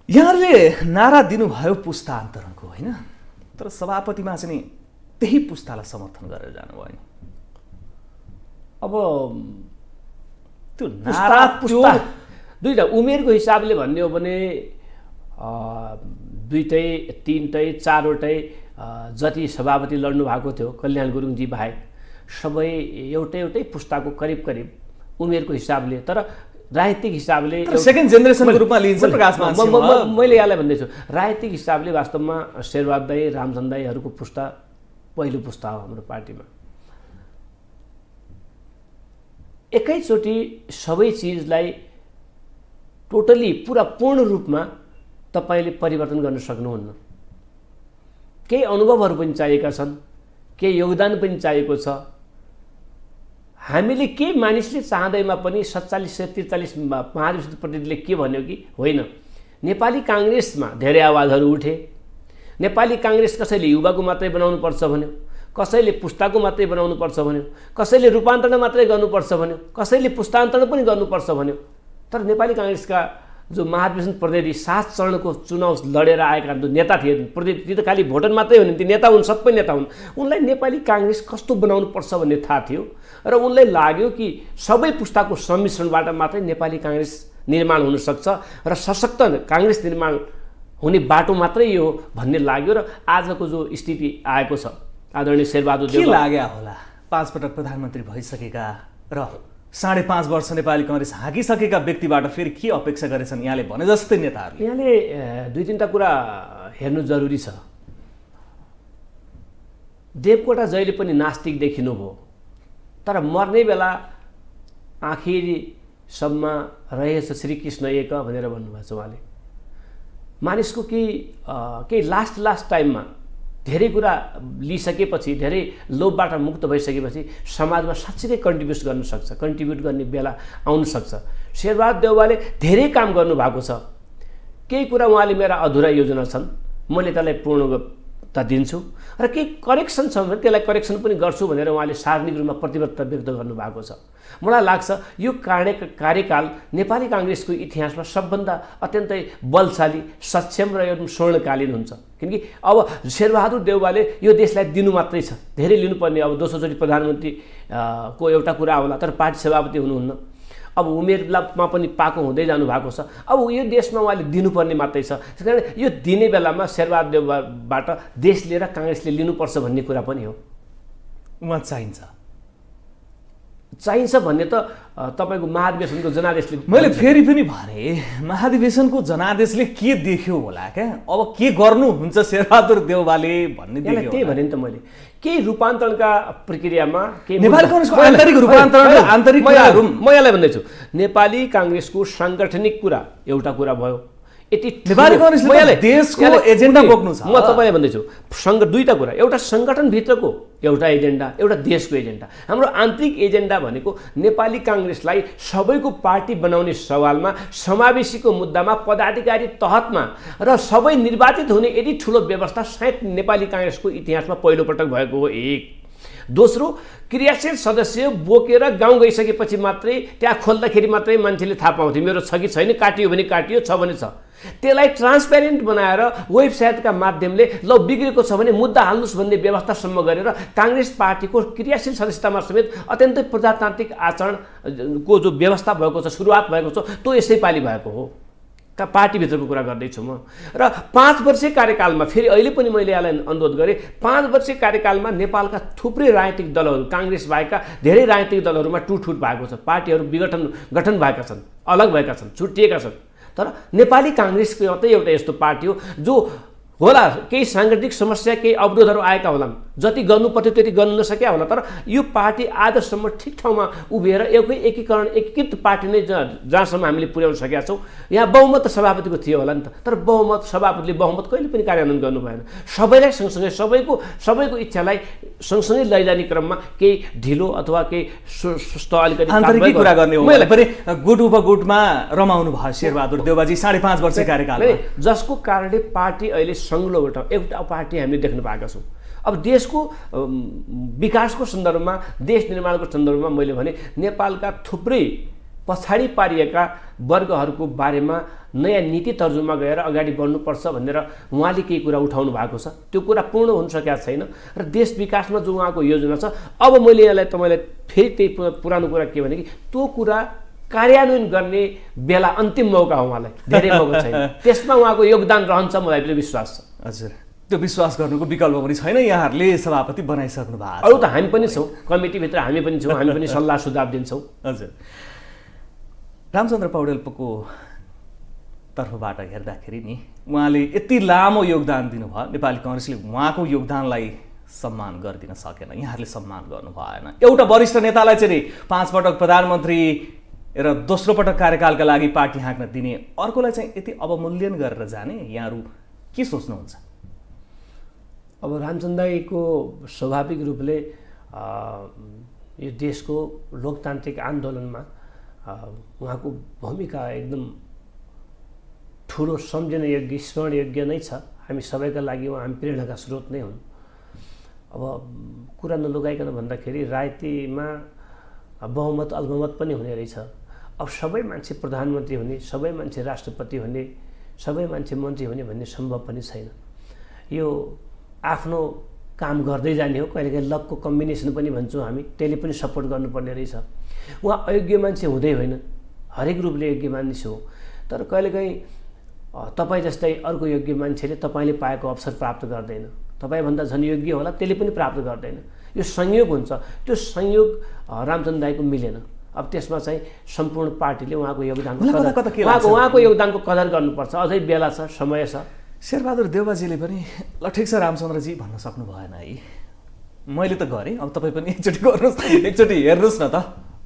यहाँले नारा दिनुभयो पुस्तान्तरणको होइन, तर सभापतिमा चाहिँ नि त्यही पुस्तालाई समर्थन गरेर जानुभयो नि। अब त्यो नारा दुईटा उमेरको हिसाबले भन्ने हो भने दुईटै तीनटै चारवटै जति सभापति लड्नु भएको थियो कल्याण गुरुङजी बाहेक सबै एउटै पुस्ताको करिब उमेरको हिसाबले, तर राजनीतिक हिसाबले सेकेन्ड जेनेरेसनको रूपमा लिन्छ प्रकाश मान। मैले यहाँलाई भन्दैछु राजनीतिक हिसाबले वास्तवमा शेरबहादुर दाई रामचन्द्र दाईहरूको पुस्ता पहिलो पुस्ता हो हाम्रो पार्टीमा। एकैचोटि सबै चिजलाई टोटली पुरा पूर्ण रूपमा तपाईले परिवर्तन गर्न सक्नुहुन्न। केही अनुभवहरू पनि चाहिएका छन्, केही योगदान पनि चाहिएको छ। हामीले के मानिसले चाहँदैमा पनि 4743 महाधिवेशन प्रतिनिधिले के भन्यो कि होइन, नेपाली काङ्ग्रेसमा धेरै आवाजहरू उठे। नेपाली काङ्ग्रेस कसैले युवाको मात्रै बनाउनु पर्छ भन्यो, कसैले पुस्ताको मात्रै बनाउनु पर्छ भन्यो, कसैले रूपान्तरण मात्रै गर्नुपर्छ भन्यो, कसैले पुस्तान्तरण पनि गर्नुपर्छ भन्यो। तर नेपाली काङ्ग्रेसका जो महाधिवेशन प्रतिनिधि 7 चरणको चुनाव लडेर आएका जो नेता थिए, प्रतिनिधि त खालि भोटर मात्रै हुन्, ती नेता हुन्, सबै नेता हुन्। उनलाई नेपाली काङ्ग्रेस कस्तो बनाउनु पर्छ भन्ने थाहा थियो र उनलाई लाग्यो कि सबै पुस्ताको सम्मिश्रणबाट मात्रै नेपाली काङ्ग्रेस निर्माण हुन सक्छ र सशक्त काङ्ग्रेस निर्माण हुने बाटो मात्रै यो भन्ने लाग्यो। र आजको जो स्थिति आएको छ, आदरणीय शेरबहादुर देउवा के लाग्यो होला 5 पटक प्रधानमन्त्री भइसकेका र 5.5 वर्ष नेपाली काङ्ग्रेस हाँकिसकेका व्यक्तिबाट फेरि के अपेक्षा गरेछन् यहाँले भने जस्तै नेताहरूले? यहाँले दुई तीनटा कुरा हेर्नु जरुरी छ। देवकोटा जहिले पनि नास्तिक देखिनुभयो, तर मर्ने बेला आखिरीसम्म रहेछ श्रीकृष्ण एक भनेर भन्नुभएको छ उहाँले। मानिसको केही लास्ट टाइममा धेरै कुरा लिइसकेपछि, धेरै लोभबाट मुक्त भइसकेपछि समाजमा साँच्चै कन्ट्रिब्युट गर्ने बेला आउन सक्छ। शेरबहादुर देउवाले धेरै काम गर्नुभएको छ। केही कुरा उहाँले मेरा अधुरा योजना छन्, मैले त्यसलाई पूर्णता दिन्छु र केही करेक्सन छ भने त्यसलाई करेक्सन पनि गर्छु भनेर उहाँले सार्वजनिक रूपमा प्रतिबद्धता व्यक्त गर्नुभएको छ। मलाई लाग्छ यो कार्यकाल नेपाली काङ्ग्रेसको इतिहासमा सबभन्दा अत्यन्तै बलशाली, सक्षम र एकदम स्वर्णकालीन हुन्छ। किनकि अब शेरबहादुर देउवाले यो देशलाई दिनु मात्रै छ, धेरै लिनुपर्ने। अब दोस्रोचोटि प्रधानमन्त्री को एउटा कुरा आउला, तर पार्टी सभापति हुनुहुन्न। अब उमेरमा पनि पाको हुँदै जानु भएको छ। अब यो देशमा उहाँले दिनुपर्ने मात्रै छ। त्यसकारण यो दिने बेलामा शेरबहादुर देउवाबाट देश लिएर काङ्ग्रेसले लिनुपर्छ भन्ने कुरा पनि हो। उहाँ चाहिन्छ भन्ने त तपाईको महाधिवेशनको जनादेशले, मैले फेरि पनि भने महाधिवेशनको जनादेशले के देख्यो होला क्या, अब के गर्नुहुन्छ शेरबहादुर देउवाले भन्ने देख्यो। त्यही भने नि त मैले केही रूपान्तरणका प्रक्रियामा नेपाली काङ्ग्रेसको आन्तरिक रूपान्तरण र आन्तरिक कुराहरु म यहाँलाई भन्दैछु। नेपाली काङ्ग्रेसको साङ्गठनिक कुरा एउटा कुरा भयो। नेपाली काङ्ग्रेसले देशको एजेन्डा बोक्नु छ। म तपाईलाई भन्दैछु दुईटा कुरा, एउटा सङ्गठनभित्रको एउटा एजेन्डा, एउटा देशको एजेन्डा। हाम्रो आन्तरिक एजेन्डा भनेको नेपाली काङ्ग्रेसलाई सबैको पार्टी बनाउने सवालमा, समावेशीको मुद्दामा, पदाधिकारी तहतमा र सबै निर्वाचित हुने यदि ठुलो व्यवस्था सायद नेपाली काङ्ग्रेसको इतिहासमा पहिलोपटक भएको हो। एक दोस्रो, क्रियाशील सदस्य बोकेर गाउँ गइसकेपछि मात्रै त्यहाँ खोल्दाखेरि मात्रै मान्छेले थाहा पाउँथ्यो मेरो छ कि छैन, काटियो भने काटियो, छ भने छ। त्यसलाई ट्रान्सपेरेन्ट बनाएर वेबसाइटका माध्यमले ल बिग्रेको छ भने मुद्दा हाल्नुस् भन्ने व्यवस्थासम्म गरेर काङ्ग्रेस पार्टीको क्रियाशील सदस्यतामा समेत अत्यन्तै प्रजातान्त्रिक आचरणको जो व्यवस्था भएको छ, सुरुवात भएको छ, त्यो यसैपालि भएको हो। पार्टीभित्रको कुरा गर्दैछु म। र 5 वर्षीय कार्यकालमा फेरि अहिले पनि मैले यहाँलाई अनुरोध गरेँ, 5 वर्षीय कार्यकालमा नेपालका थुप्रै राजनीतिक दलहरू, काङ्ग्रेस बाहेकका धेरै राजनीतिक दलहरूमा टुटफुट भएको छ। पार्टीहरू गठन भएका छन्, अलग भएका छन्, छुट्टिएका छन्। तर नेपाली काङ्ग्रेसको मात्रै एउटा यस्तो पार्टी हो जो होला केही साङ्गठनिक समस्या, केही अवरोधहरू आएका होलान्, जति गर्नुपर्थ्यो त्यति गर्नु नसक्या होला। तर यो पार्टी आजसम्म ठिक ठाउँमा उभिएर एकीकृत पार्टी नै जहाँसम्म हामीले पुर्याउन सकेका छौँ। यहाँ बहुमत सभापतिको थियो होला नि त, तर सभापतिले बहुमत कहिले पनि कार्यान्वयन गर्नु भएन। सबैलाई सँगसँगै सबैको इच्छालाई सँगसँगै लैजाने क्रममा केही ढिलो अथवा केही सुस्त अलिकति आन्तरिक कुरा गर्ने हो भने पनि गुट उपगुटमा रमाउनु भयो शेरबहादुर देउवाजी 5.5 वर्ष कार्यकालमा, जसको कारणले पार्टी अहिले सङ्ग्लोबाट एउटा पार्टी हामीले देख्न पाएका छौँ। अब देशको विकासको सन्दर्भमा, देश निर्माणको सन्दर्भमा मैले भने नेपालका थुप्रै पछाडि पारिएका वर्गहरूको बारेमा नयाँ नीति तर्जुमा गएर अगाडि बढ्नुपर्छ भनेर उहाँले केही कुरा उठाउनु भएको छ। त्यो कुरा पूर्ण हुन सकेका छैन र देश विकासमा जो उहाँको योजना छ, अब मैले यहाँलाई तपाईँलाई फेरि त्यही पुरानो कुरा के भने कि त्यो कुरा कार्यान्वयन गर्ने बेला अन्तिम मौका हो उहाँलाई, धेरै मौका छैन। त्यसमा उहाँको योगदान रहन्छ, मलाई पनि विश्वास छ। हजुर, त्यो विश्वास गर्नुको विकल्प पनि छैन, यहाँहरूले सभापति बनाइसक्नु भएको छ। अरू त हामी पनि छौँ, कमिटीभित्र हामी पनि छौँ, हामी पनि सल्लाह सुझाव दिन्छौँ। हजुर, रामचन्द्र पौडेलको तर्फबाट हेर्दाखेरि नि उहाँले यति लामो योगदान दिनुभयो, नेपाली काङ्ग्रेसले उहाँको योगदानलाई सम्मान गरिदिन सकेन, यहाँहरूले सम्मान गर्नु भएन। एउटा वरिष्ठ नेतालाई चाहिँ 5 पटक प्रधानमन्त्री र दोस्रो पटक कार्यकालका लागि पार्टी हाँक्न दिने, अर्कोलाई चाहिँ यति अवमूल्यन गरेर जाने, यहाँहरू के सोच्नुहुन्छ? अब रामचन्द्र दाईको स्वाभाविक रूपले यो देशको लोकतान्त्रिक आन्दोलनमा उहाँको भूमिका एकदम ठुलो, सम्झन योग्य, स्मरण योग्य नै छ। हामी सबैका लागि उहाँ हामी प्रेरणाका स्रोत नै हुन्। अब कुरा नलुकाइकन भन्दाखेरि राजनीतिमा बहुमत अल्पमत पनि हुने रहेछ। अब सबै मान्छे प्रधानमन्त्री हुने, सबै मान्छे राष्ट्रपति हुने, सबै मान्छे मन्त्री हुने भन्ने सम्भव पनि छैन। यो आफ्नो काम गर्दै जाने हो, कहिलेकाहीँ लकको कम्बिनेसन पनि भन्छौँ हामी, त्यसले पनि सपोर्ट गर्नुपर्ने रहेछ। उहाँ अयोग्य मान्छे हुँदै होइन, हरेक रूपले योग्य मान्छे हो, तर कहिलेकाहीँ तपाईँ जस्तै अर्को योग्य मान्छेले तपाईँले पाएको अवसर प्राप्त गर्दैन, तपाईँभन्दा झन् योग्य होला त्यसले पनि प्राप्त गर्दैन। यो संयोग हुन्छ, त्यो संयोग रामचन्द्र दाईको मिलेन। अब त्यसमा चाहिँ सम्पूर्ण पार्टीले उहाँको योगदानको कदर गर्नुपर्छ। अझै बेला छ, समय छ। शेरबहादुर देउवाजीले पनि ल ठिक छ रामचन्द्रजी भन्न सक्नु भएन है, मैले त गरेँ, अब तपाईँ पनि एकचोटि गर्नुहोस्, एकचोटि हेर्नुहोस् न त,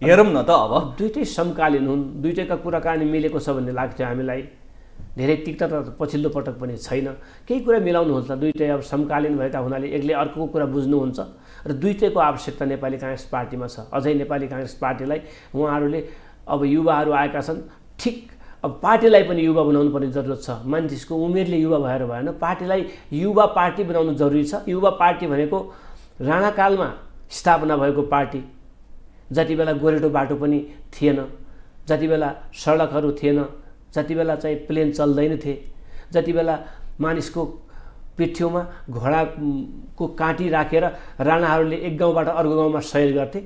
हेरौँ न त। अब दुइटै समकालीन हुन्, दुइटैका कुराकानी मिलेको छ भन्ने लाग्थ्यो हामीलाई। धेरै तिक्तता पछिल्लो पटक पनि छैन, केही कुरा मिलाउनुहुन्छ। दुइटै अब समकालीन भएका हुनाले एकले अर्को कुरा बुझ्नुहुन्छ र दुइटैको आवश्यकता नेपाली काङ्ग्रेस पार्टीमा छ। अझै नेपाली काङ्ग्रेस पार्टीलाई उहाँहरूले अब युवाहरू आएका छन्, ठिक अब पार्टीलाई पनि युवा बनाउनु पर्ने जरुरत छ। मान्छेको उमेरले युवा भएर भएन, पार्टीलाई युवा पार्टी बनाउनु जरुरी छ। युवा पार्टी भनेको राणाकालमा स्थापना भएको पार्टी, जति बेला गोरेटो बाटो पनि थिएन, जति बेला सडकहरू थिएन, जति बेला चाहिँ प्लेन चल्दैन थिए, जति बेला मानिसको पिठ्यौमा घोडाको काँटी राखेर राणाहरूले एक गाउँबाट अर्को गाउँमा सैर गर्थे,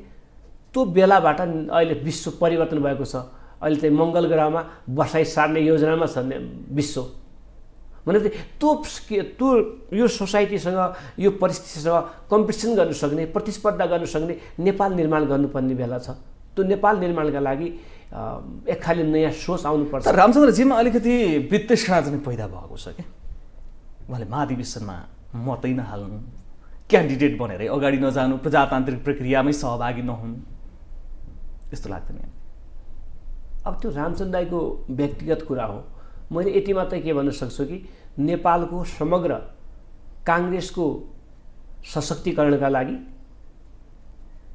त्यो बेलाबाट अहिले विश्व परिवर्तन भएको छ। अहिले चाहिँ मङ्गल ग्रहमा बसाइ सार्ने योजनामा छ विश्व। भनेपछि त्यो यो सोसाइटीसँग, यो परिस्थितिसँग कम्पिटिसन गर्न सक्ने, प्रतिस्पर्धा गर्न सक्ने नेपाल निर्माण गर्नुपर्ने बेला छ। त्यो नेपाल निर्माणका लागि एक खाली नयाँ सोच आउनुपर्छ। रामचन्द्रजीमा अलिकति वित्तृष्णा चाहिँ पैदा भएको छ कि उहाँले महाधिवेशनमा मतै नहाल्नु, क्यान्डिडेट बनेरै अगाडि नजानु, प्रजातान्त्रिक प्रक्रियामै सहभागी नहुनु, यस्तो लाग्दैन? अब त्यो रामचन्द्र दाईको व्यक्तिगत कुरा हो। मैले यति मात्रै के भन्न सक्छु कि नेपालको समग्र काङ्ग्रेसको सशक्तिकरणका लागि,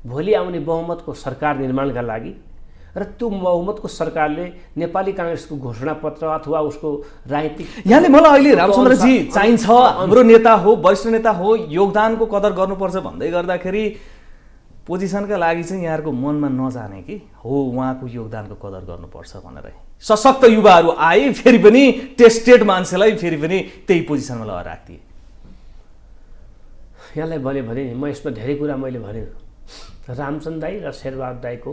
भोलि आउने बहुमतको सरकार निर्माणका लागि र त्यो बहुमतको सरकारले नेपाली काङ्ग्रेसको घोषणापत्र अथवा उसको राजनीतिक, यहाँले मलाई अहिले रामचन्द्रजी चाहिन्छ, हाम्रो नेता हो, वरिष्ठ नेता हो, योगदानको कदर गर्नुपर्छ भन्दै गर्दाखेरि पोजिसनका लागि चाहिँ यहाँहरूको मनमा नजाने कि हो उहाँको योगदानको कदर गर्नुपर्छ भनेर सशक्त युवाहरू आए, फेरि पनि टेस्टेड मान्छेलाई फेरि पनि त्यही पोजिसनमा लगाएर राखिदिए। यहाँलाई भने नि म यसमा धेरै कुरा मैले भनेँ। रामचन्द्र दाई र शेरबहादुर दाईको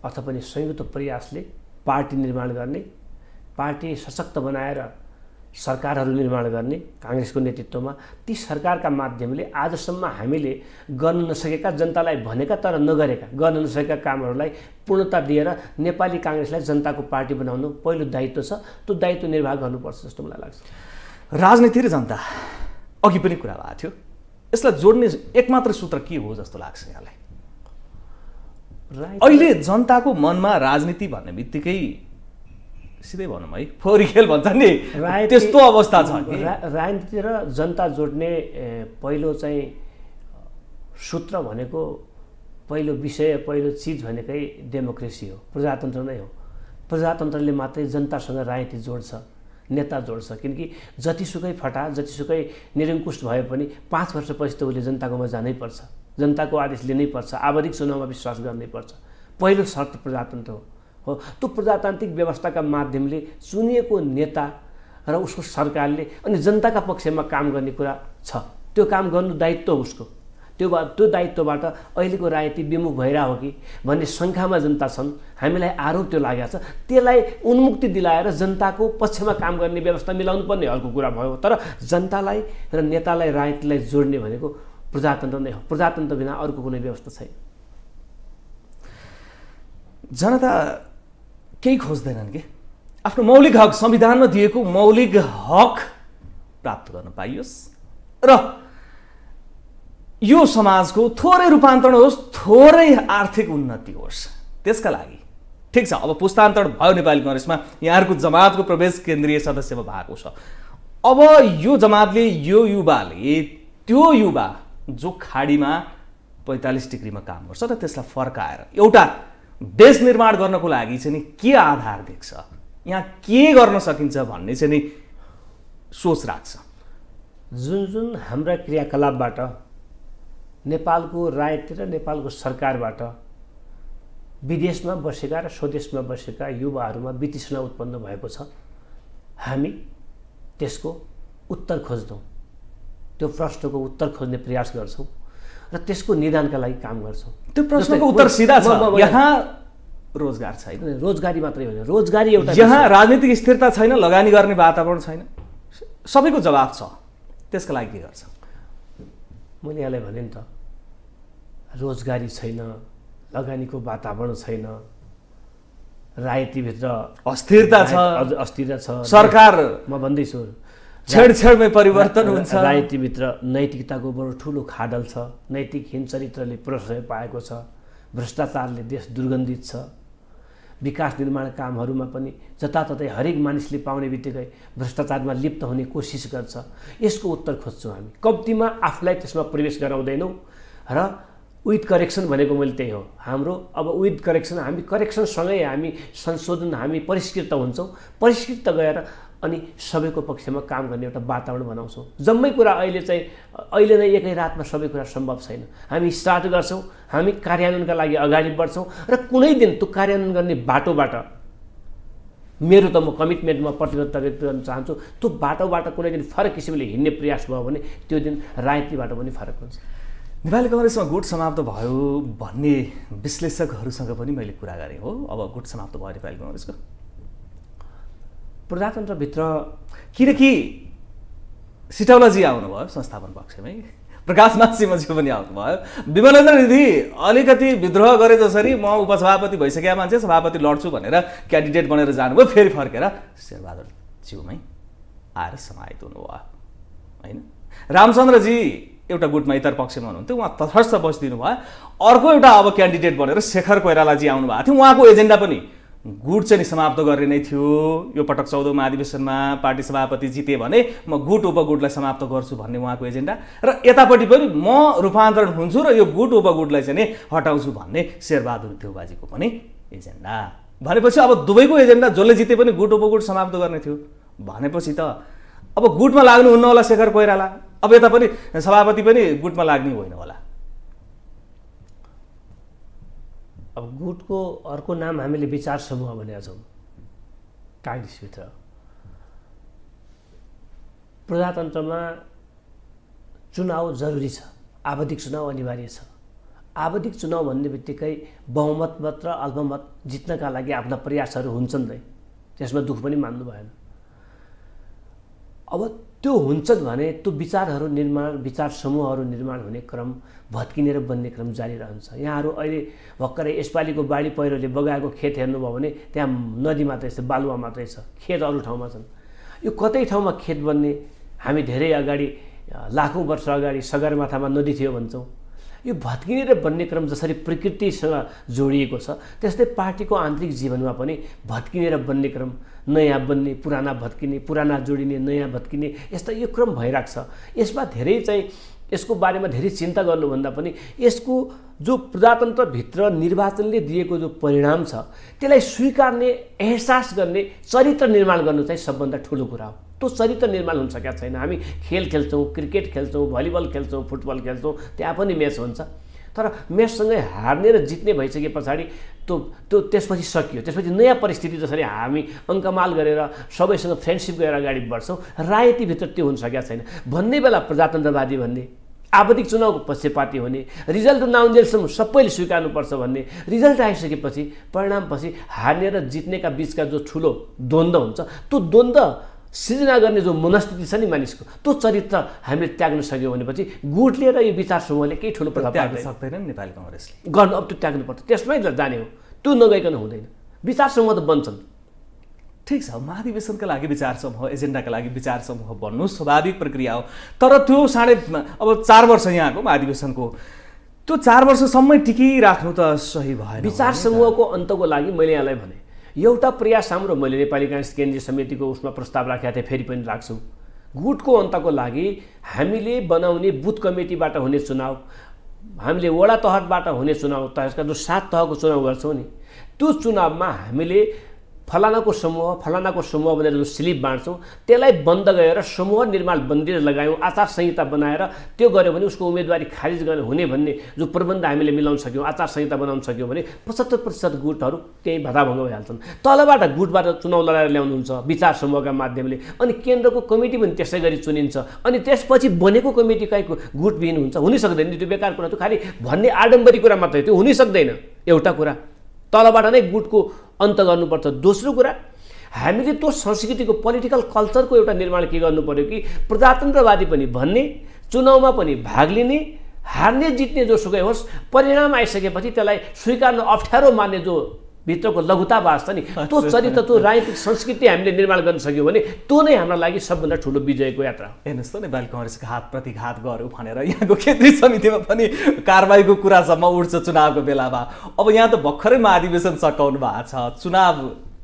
अर्थ पनि संयुक्त प्रयासले पार्टी निर्माण गर्ने, पार्टी सशक्त बनाएर सरकारहरू निर्माण गर्ने काङ्ग्रेसको नेतृत्वमा, ती सरकारका माध्यमले आजसम्म हामीले गर्न नसकेका, जनतालाई भनेका तर नगरेका, गर्न नसकेका कामहरूलाई पूर्णता दिएर नेपाली काङ्ग्रेसलाई जनताको पार्टी बनाउनु पहिलो दायित्व छ। त्यो दायित्व निर्वाह गर्नुपर्छ जस्तो मलाई लाग्छ। राजनीति र जनता अघि पनि कुरा भएको थियो, यसलाई जोड्ने एकमात्र सूत्र के हो जस्तो लाग्छ यहाँलाई? अहिले जनताको मनमा राजनीति भन्ने बित्तिकै सिधै भनौँ है फोरी खेल भन्छ नि, त्यस्तो अवस्था छ कि राजनीति र जनता जोड्ने पहिलो चाहिँ सूत्र भनेको, पहिलो विषय, पहिलो चिज भनेकै डेमोक्रेसी हो, प्रजातन्त्र नै हो। प्रजातन्त्रले मात्रै जनतासँग राजनीति जोड्छ, नेता जोड्छ। किनकि जतिसुकै फटा, जतिसुकै निरङ्कुश भए पनि 5 वर्षपछि त उसले जनताकोमा जानै पर्छ, जनताको आदेश लिनै पर्छ, आवधिक चुनावमा विश्वास गर्नै पर्छ। पहिलो शर्त प्रजातन्त्र हो। त्यो प्रजातान्त्रिक व्यवस्थाका माध्यमले चुनिएको नेता र उसको सरकारले अनि जनताका पक्षमा काम गर्ने कुरा छ। त्यो काम गर्नु दायित्व उसको, त्यो दायित्वबाट अहिलेको राजनीति विमुख भइरहेको हो कि भन्ने शङ्कामा जनता छन्। हामीलाई आरोप त्यो लागेको छ। त्यसलाई उन्मुक्ति दिलाएर जनताको पक्षमा काम गर्ने व्यवस्था मिलाउनु पर्ने अर्को कुरा भयो। तर जनतालाई र नेतालाई राजनीतिलाई जोड्ने भनेको प्रजातन्त्र नै हो। प्रजातन्त्र बिना अर्को कुनै व्यवस्था छैन। जनता केही खोज्दैनन् कि आफ्नो मौलिक हक, संविधानमा दिएको मौलिक हक प्राप्त गर्न पाइयोस् र यो समाजको थोरै रूपान्तरण होस्, थोरै आर्थिक उन्नति होस्। त्यसका लागि ठिक छ, अब पुस्तान्तरण भयो नेपाली कांग्रेसमा, यहाँहरूको जमातको प्रवेश केन्द्रीय सदस्यमा भएको छ। अब यो जमातले, यो युवाले, त्यो युवा जो खाडीमा 45 डिग्रीमा काम गर्छ र त्यसलाई फर्काएर एउटा देश निर्माण गर्नको लागि चाहिँ नि के आधार देख्छ, यहाँ के गर्न सकिन्छ भन्ने चाहिँ नि सोच राख्छ। जुन हाम्रा क्रियाकलापबाट नेपालको राजनीति र नेपालको सरकारबाट विदेशमा बसेका र स्वदेशमा बसेका युवाहरूमा वितृष्णा उत्पन्न भएको छ, हामी त्यसको उत्तर खोज्छौँ। त्यो प्रश्नको उत्तर खोज्ने प्रयास गर्छौँ र त्यसको निदानका लागि काम गर्छौँ। त्यो प्रश्नको उत्तर सिधा छ, यहाँ रोजगार छैन। रोजगारी मात्रै होइन, रोजगारी एउटा, यहाँ राजनीतिक स्थिरता छैन, लगानी गर्ने वातावरण छैन। सबैको जवाब छ, त्यसका लागि के गर्छ? मैले यहाँलाई भने नि त, रोजगारी छैन, लगानीको वातावरण छैन, राजनीतिभित्र अस्थिरता छ, अस्थिरता छ, सरकार म भन्दैछु छेडछेडमै परिवर्तन हुन्छ, राजनीतिभित्र नैतिकताको बडो ठुलो खाडल छ, नैतिकहीन चरित्रले प्रश्रय पाएको छ, भ्रष्टाचारले देश दुर्गन्धित छ, विकास निर्माण कामहरूमा पनि जताततै हरेक मानिसले पाउने बित्तिकै भ्रष्टाचारमा लिप्त हुने कोसिस गर्छ। यसको उत्तर खोज्छौँ हामी। कम्तीमा आफूलाई त्यसमा प्रवेश गराउँदैनौँ र विथ करेक्सन भनेको मैले त्यही हो हाम्रो। अब विथ करेक्सन, हामी करेक्सनसँगै हामी संशोधन, हामी परिष्कृत हुन्छौँ। परिष्कृत गएर अनि सबैको पक्षमा काम गर्ने एउटा वातावरण बनाउँछौँ। जम्मै कुरा अहिले नै एकै रातमा सबै कुरा सम्भव छैन। हामी स्टार्ट गर्छौँ, हामी कार्यान्वयनका लागि अगाडि बढ्छौँ र कुनै दिन त्यो कार्यान्वयन गर्ने बाटोबाट मेरो त म कमिटमेन्टमा प्रतिबद्धता व्यक्त गर्न चाहन्छु। त्यो बाटोबाट कुनै दिन फरक किसिमले हिँड्ने प्रयास भयो भने त्यो दिन राजनीतिबाट पनि फरक हुन्छ। नेपाली कांग्रेसमा गुट समाप्त भयो भन्ने विश्लेषकहरूसँग पनि मैले कुरा गरेँ हो। अब गुट समाप्त भयो नेपाली कांग्रेसको प्रजातन्त्रभित्र, किनकि सिटौलाजी आउनुभयो संस्थापन पक्षमै, प्रकाशमान सिंहजी पनि आउनुभयो, विमलेन्द्र निधि अलिकति विद्रोह गरे जसरी म उपसभापति भइसकेका मान्छे सभापति लड्छु भनेर क्यान्डिडेट बनेर जानुभयो, फेरि फर्केर शेरबहादुर ज्यूमै आएर समाहित हुनुभयो होइन। रामचन्द्रजी एउटा गुटमा इतर पक्षमा हुनुहुन्थ्यो, उहाँ तटस्थ बसिदिनु भयो। अर्को एउटा अब क्यान्डिडेट बनेर शेखर कोइरालाजी आउनुभएको थियो। उहाँको एजेन्डा पनि गुट चाहिँ समाप्त गर्ने नै थियो। यो पटक 14औं महाधिवेशनमा पार्टी सभापति जिते भने म गुट उपगुटलाई समाप्त गर्छु भन्ने उहाँको एजेन्डा, र यतापट्टि पनि म रूपान्तरण हुन्छु र यो गुट उपगुटलाई चाहिँ हटाउँछु भन्ने शेरबहादुर देउबाजीको पनि एजेन्डा। भनेपछि अब दुवैको एजेन्डा जसले जिते पनि गुट उपगुट समाप्त गर्ने थियो भनेपछि त अब गुटमा लाग्नुहुन्न होला शेखर कोइराला, अब यता पनि सभापति पनि गुटमा लाग्ने होइन होला। अब गुटको अर्को नाम हामीले विचार समूह भनेका छौँ काङ्ग्रेसभित्र। प्रजातन्त्रमा चुनाव जरुरी छ, आवधिक चुनाव अनिवार्य छ। आवधिक चुनाव भन्ने बित्तिकै बहुमत र अल्पमत जित्नका लागि आफ्ना प्रयासहरू हुन्छन् नै, त्यसमा दुःख पनि मान्नु भएन। अब त्यो हुन्छन् भने त्यो विचारहरू निर्माण, विचार समूहहरू निर्माण हुने क्रम भत्किने र बन्ने क्रम जारी रहन्छ। यहाँहरू अहिले भर्खरै यसपालिको बाढी पहिरोले बगाएको खेत हेर्नुभयो भने त्यहाँ नदी मात्रै छ, बालुवा मात्रै छ, खेत अरू ठाउँमा छन्। यो कतै ठाउँमा खेत बन्ने, हामी धेरै अगाडि लाखौँ वर्ष अगाडि सगरमाथामा नदी थियो भन्छौँ। यो भत्किने र बन्ने क्रम जसरी प्रकृतिसँग जोडिएको छ, त्यस्तै पार्टीको आन्तरिक जीवनमा पनि भत्किने र बन्ने क्रम, नयाँ बन्ने, पुराना भत्किने, पुराना जोडिने, नयाँ भत्किने, यस्ता यो क्रम भइरहेको छ। यसमा धेरै चाहिँ यसको बारेमा धेरै चिन्ता गर्नुभन्दा पनि यसको जो प्रजातन्त्रभित्र निर्वाचनले दिएको जो परिणाम छ त्यसलाई स्वीकार्ने, एहसास गर्ने, चरित्र निर्माण गर्नु चाहिँ सबभन्दा ठुलो कुरा हो। त्यो चरित्र निर्माण हुन सकेका छैन। हामी खेल खेल्छौँ, क्रिकेट खेल्छौँ, भलिबल खेल्छौँ, फुटबल खेल्छौँ, त्यहाँ पनि म्याच हुन्छ, तर म्याचसँगै हार्ने र जित्ने भइसके पछाडि त्यसपछि सकियो। त्यसपछि नयाँ परिस्थिति जसरी हामी अङ्कमाल गरेर सबैसँग फ्रेन्डसिप गरेर अगाडि बढ्छौँ, राजनीतिभित्र त्यो हुन सकेका छैन। भन्ने बेला प्रजातन्त्रवादी भन्ने, आवधिक चुनावको पक्षपाती हुने, रिजल्ट नआउन्जेलसम्म सबैले स्वीकार्नुपर्छ भन्ने, रिजल्ट आइसकेपछि परिणामपछि हार्ने र जित्नेका बिचका जो ठुलो द्वन्द्व हुन्छ त्यो द्वन्द्व सृजना गर्ने जो मनस्थिति छ नि मानिसको त्यो चरित्र हामीले त्याग्न सक्यौँ भनेपछि गुटले र यो विचार समूहले केही ठुलो प्रभाव त्याग्न सक्दैन नि नेपाली काङ्ग्रेसले गर्नु। अब त्यो त्याग्नुपर्छ, त्यसमै जाने हो, त्यो नगइकन हुँदैन। विचार समूह त बन्छन्, ठिक छ, महाधिवेशनका लागि विचार समूह, एजेन्डाका लागि विचार समूह बन्नु स्वाभाविक प्रक्रिया हो। तर त्यो अब 4 वर्ष यहाँको महाधिवेशनको त्यो 4 वर्षसम्मै टिकिराख्नु त सही भएन। विचार समूहको अन्तको लागि मैले यहाँलाई भने एउटा प्रयास हाम्रो मैले नेपाली काङ्ग्रेस केन्द्रीय समितिको उसमा प्रस्ताव राखेका थिएँ, फेरि पनि राख्छु। गुटको अन्तको लागि हामीले बनाउने बुथ कमिटीबाट हुने चुनाव, हामीले वडा तहबाट हुने चुनाव, त्यसका जो 7 तहको चुनाव गर्छौँ नि, त्यो चुनावमा हामीले फलानाको समूह भनेर जो स्लिप बाँड्छौँ त्यसलाई बन्द गरेर समूह निर्माण बन्दी लगायौँ, आचार संहिता बनाएर त्यो गऱ्यो भने उसको उम्मेदवारी खारिज गर्ने हुने भन्ने जो प्रबन्ध हामीले मिलाउन सक्यौँ, आचार संहिता बनाउन सक्यौँ भने 75% गुटहरू त्यही भताभङ्ग भइहाल्छन्। तलबाट गुटबाट चुनाव लडाएर ल्याउनुहुन्छ विचार समूहका माध्यमले, अनि केन्द्रको कमिटी पनि त्यसै गरी चुनिन्छ, अनि त्यसपछि बनेको कमिटी कहीँको गुटविहीन हुन्छ, हुनै सक्दैन। त्यो बेकार कुरा, त्यो खालि भन्ने आडम्बरी कुरा मात्रै, त्यो हुनै सक्दैन। एउटा कुरा तलबाट नै गुटको अन्त गर्नुपर्छ। दोस्रो कुरा हामीले त्यो संस्कृतिको पोलिटिकल कल्चरको एउटा निर्माण के गर्नु पर्यो कि प्रजातन्त्रवादी पनि भन्ने, चुनावमा पनि भाग लिने, हार्ने जित्ने जोसुकै होस्, परिणाम आइसकेपछि त्यसलाई स्वीकार्न अप्ठ्यारो मान्ने जो भित्रको लघुतावास छ नि, त्यो चरित्र, त्यो राजनीतिक संस्कृति हामीले निर्माण गर्न सक्यौँ भने त्यो नै हाम्रो लागि सबभन्दा ठुलो विजयको यात्रा हो। हेर्नुहोस् त, नेपाली काङ्ग्रेसको हात प्रतिघात गर्यो भनेर यहाँको केन्द्रीय समितिमा पनि कारबाहीको कुरासम्म उठ्छ चुनावको बेलामा। अब यहाँ त भर्खरै महाधिवेशन सकाउनु भएको छ, चुनाव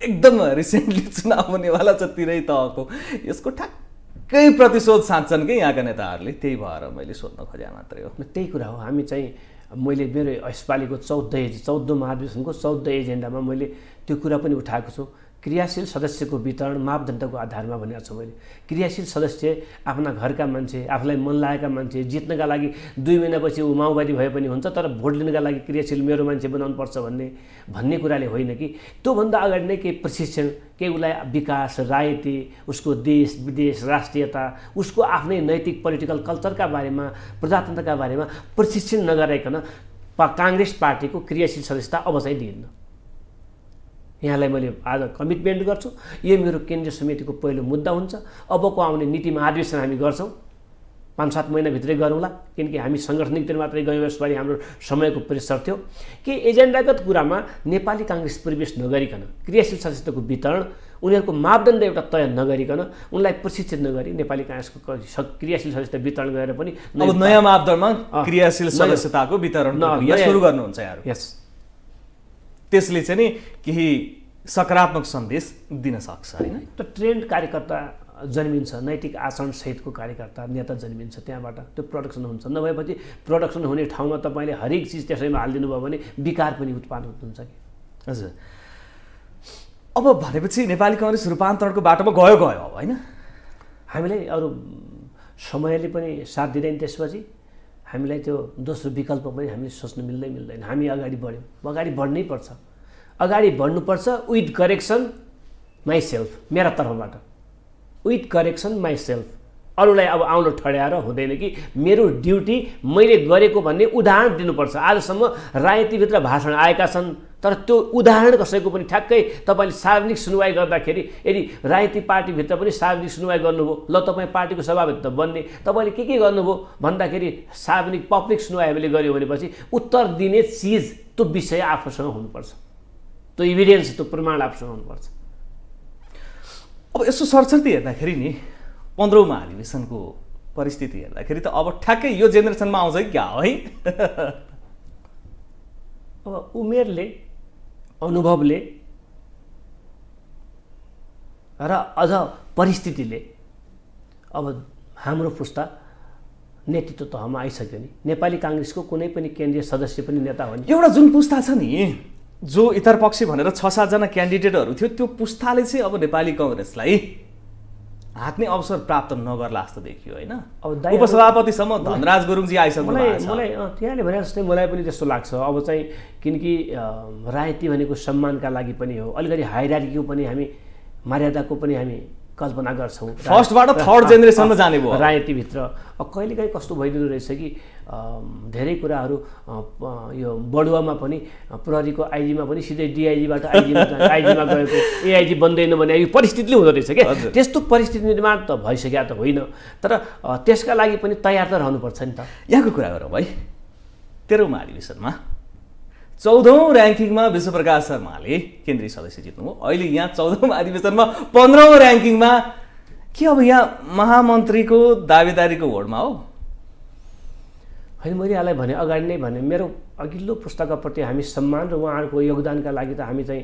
एकदम रिसेन्टली चुनाव हुनेवाला छ तिनै तहको, यसको ठ्याक्कै प्रतिशोध सान्छन् कि यहाँका नेताहरूले, त्यही भएर मैले सोध्न खोजेँ मात्रै हो। त्यही कुरा हो। हामी चाहिँ मैले मेरो यसपालिको 14 महाधिवेशनको 14 एजेन्डामा मैले त्यो कुरा पनि उठाएको छु। क्रियाशील सदस्यको वितरण मापदण्डको आधारमा भनेको छु मैले। क्रियाशील सदस्य आफ्ना घरका मान्छे, आफूलाई मन लागेका मान्छे, जित्नका लागि 2 महिनापछि ऊ माओवादी भए पनि हुन्छ, तर भोट लिनका लागि क्रियाशील मेरो मान्छे बनाउनुपर्छ भन्ने कुराले होइन कि त्योभन्दा अगाडि नै केही प्रशिक्षण, केही उसलाई विकास, राजनीति, उसको देश विदेश राष्ट्रियता, उसको आफ्नै नैतिक पोलिटिकल कल्चरका बारेमा, प्रजातन्त्रका बारेमा प्रशिक्षण नगराइकन काङ्ग्रेस पार्टीको क्रियाशील सदस्यता अब चाहिँ दिइन्न। यहाँलाई मैले आज कमिटमेन्ट गर्छु, यो मेरो केन्द्रीय समितिको पहिलो मुद्दा हुन्छ। अबको आउने नीति महाधिवेशन हामी गर्छौँ, 5-7 महिनाभित्रै गरौँला, किनकि हामी साङ्गठनिकतिर मात्रै गयौँ, यसपालि हाम्रो समयको प्रेसर थियो कि एजेन्डागत कुरामा नेपाली काङ्ग्रेस प्रवेश नगरिकन, क्रियाशील सदस्यताको वितरण, उनीहरूको मापदण्ड एउटा तय नगरिकन, उनलाई प्रशिक्षित नगरी नेपाली काङ्ग्रेसको क्रियाशील सदस्यता वितरण गरेर पनि अब नयाँ मापदण्डमा क्रियाशील सदस्यताको वितरण सुरु गर्नुहुन्छ यहाँहरू। यस, त्यसले चाहिँ नि केही सकारात्मक सन्देश दिन सक्छ हैन? त ट्रेन्ड कार्यकर्ता जन्मिन्छ, नैतिक आचरण सहितको कार्यकर्ता नेता जन्मिन्छ, त्यहाँबाट त्यो प्रोडक्सन हुन्छ। नभएपछि प्रोडक्सन हुने ठाउँमा तपाईँले हरेक चिज त्यसैमा हालिदिनु भयो भने विकार पनि उत्पादन हुन्छ कि। हजुर, अब भनेपछि नेपाली काङ्ग्रेस रूपान्तरणको बाटोमा गयो अब होइन? हामीलाई अरू समयले पनि साथ दिँदैन, त्यसपछि हामीलाई त्यो दोस्रो विकल्प पनि हामीले सोच्नु मिल्दैन। हामी अगाडि बढ्यौँ, अगाडि बढ्नै पर्छ, अगाडि बढ्नुपर्छ विथ करेक्सन माइसेल्फ, मेरा तर्फबाट विथ करेक्सन माइसेल्फ। अरूलाई अब आउनु ठड्याएर हुँदैन कि मेरो ड्युटी मैले गरेको भन्ने उदाहरण दिनुपर्छ। आजसम्म राजनीतिभित्र भाषण आएका छन्, तर त्यो उदाहरण कसैको पनि ठ्याक्कै तपाईँले सार्वजनिक सुनवाई गर्दाखेरि यदि राजनीतिक पार्टीभित्र पनि सार्वजनिक सुनवाई गर्नुभयो, ल तपाईँ पार्टीको सभाभित्र बन्ने, तपाईँले के गर्नुभयो भन्दाखेरि सार्वजनिक पब्लिक सुनवाई हामीले गऱ्यौँ भनेपछि उत्तर दिने चिज, त्यो विषय आफूसँग हुनुपर्छ, त्यो इभिडेन्स, त्यो प्रमाण आफूसँग हुनुपर्छ। अब यसो सरसर्ती हेर्दाखेरि नि 15औं महाधिवेशनको परिस्थिति हेर्दाखेरि त अब ठ्याक्कै यो जेनेरेसनमा आउँछ कि क्या हो है? अब उमेरले, अनुभवले र अझ परिस्थितिले अब हाम्रो पुस्ता नेतृत्व तहमा आइसक्यो नि। नेपाली काङ्ग्रेसको कुनै पनि केन्द्रीय सदस्य पनि नेता हो नि। एउटा जुन पुस्ता छ नि, जो इतरपक्षी भनेर 6-7 जना क्यान्डिडेटहरू थियो, त्यो पुस्ताले चाहिँ अब नेपाली काङ्ग्रेसलाई हाँक्ने अवसर प्राप्त नगर्ला जस्तो देखियो होइन? अब उपसभापतिसम्म धनराज गुरुङजी आइसक्नु भएको छ। मलाई त्यहाँले भने जस्तै मलाई पनि त्यस्तो लाग्छ। अब चाहिँ किनकि राजनीति भनेको सम्मानका लागि पनि हो, अलिकति हायरार्कीको पनि हामी, मर्यादाको पनि हामी कल्पना गर्छौँ। फर्स्टबाट थर्ड जेनेरेसनमा जाने भयो राजनीतिभित्र। कहिलेकाहीँ कस्तो भइदिँदो रहेछ कि धेरै कुराहरू यो बडुवामा पनि प्रहरीको आइजीमा पनि सिधै डिआइजीबाट आइजीमा गएको एआइजी बन्दैन भने यो परिस्थितिले हुँदो रहेछ क्या। त्यस्तो परिस्थिति निर्माण त भइसक्यो त होइन, तर त्यसका लागि पनि तयार त रहनुपर्छ नि त। यहाँको कुरा गरौँ है। 13औं महाधिवेशनमा 14औं र्याङ्किङमा विश्वप्रकाश शर्माले केन्द्रीय सदस्य जित्नुभयो। अहिले यहाँ 14औं महाधिवेशनमा 15औं र्याङ्किङमा के अब यहाँ महामन्त्रीको दावेदारीको होडमा हो? होइन, मैले यहाँलाई भने अगाडि नै भने मेरो अघिल्लो पुस्तकप्रति हामी सम्मान र उहाँहरूको योगदानका लागि त हामी चाहिँ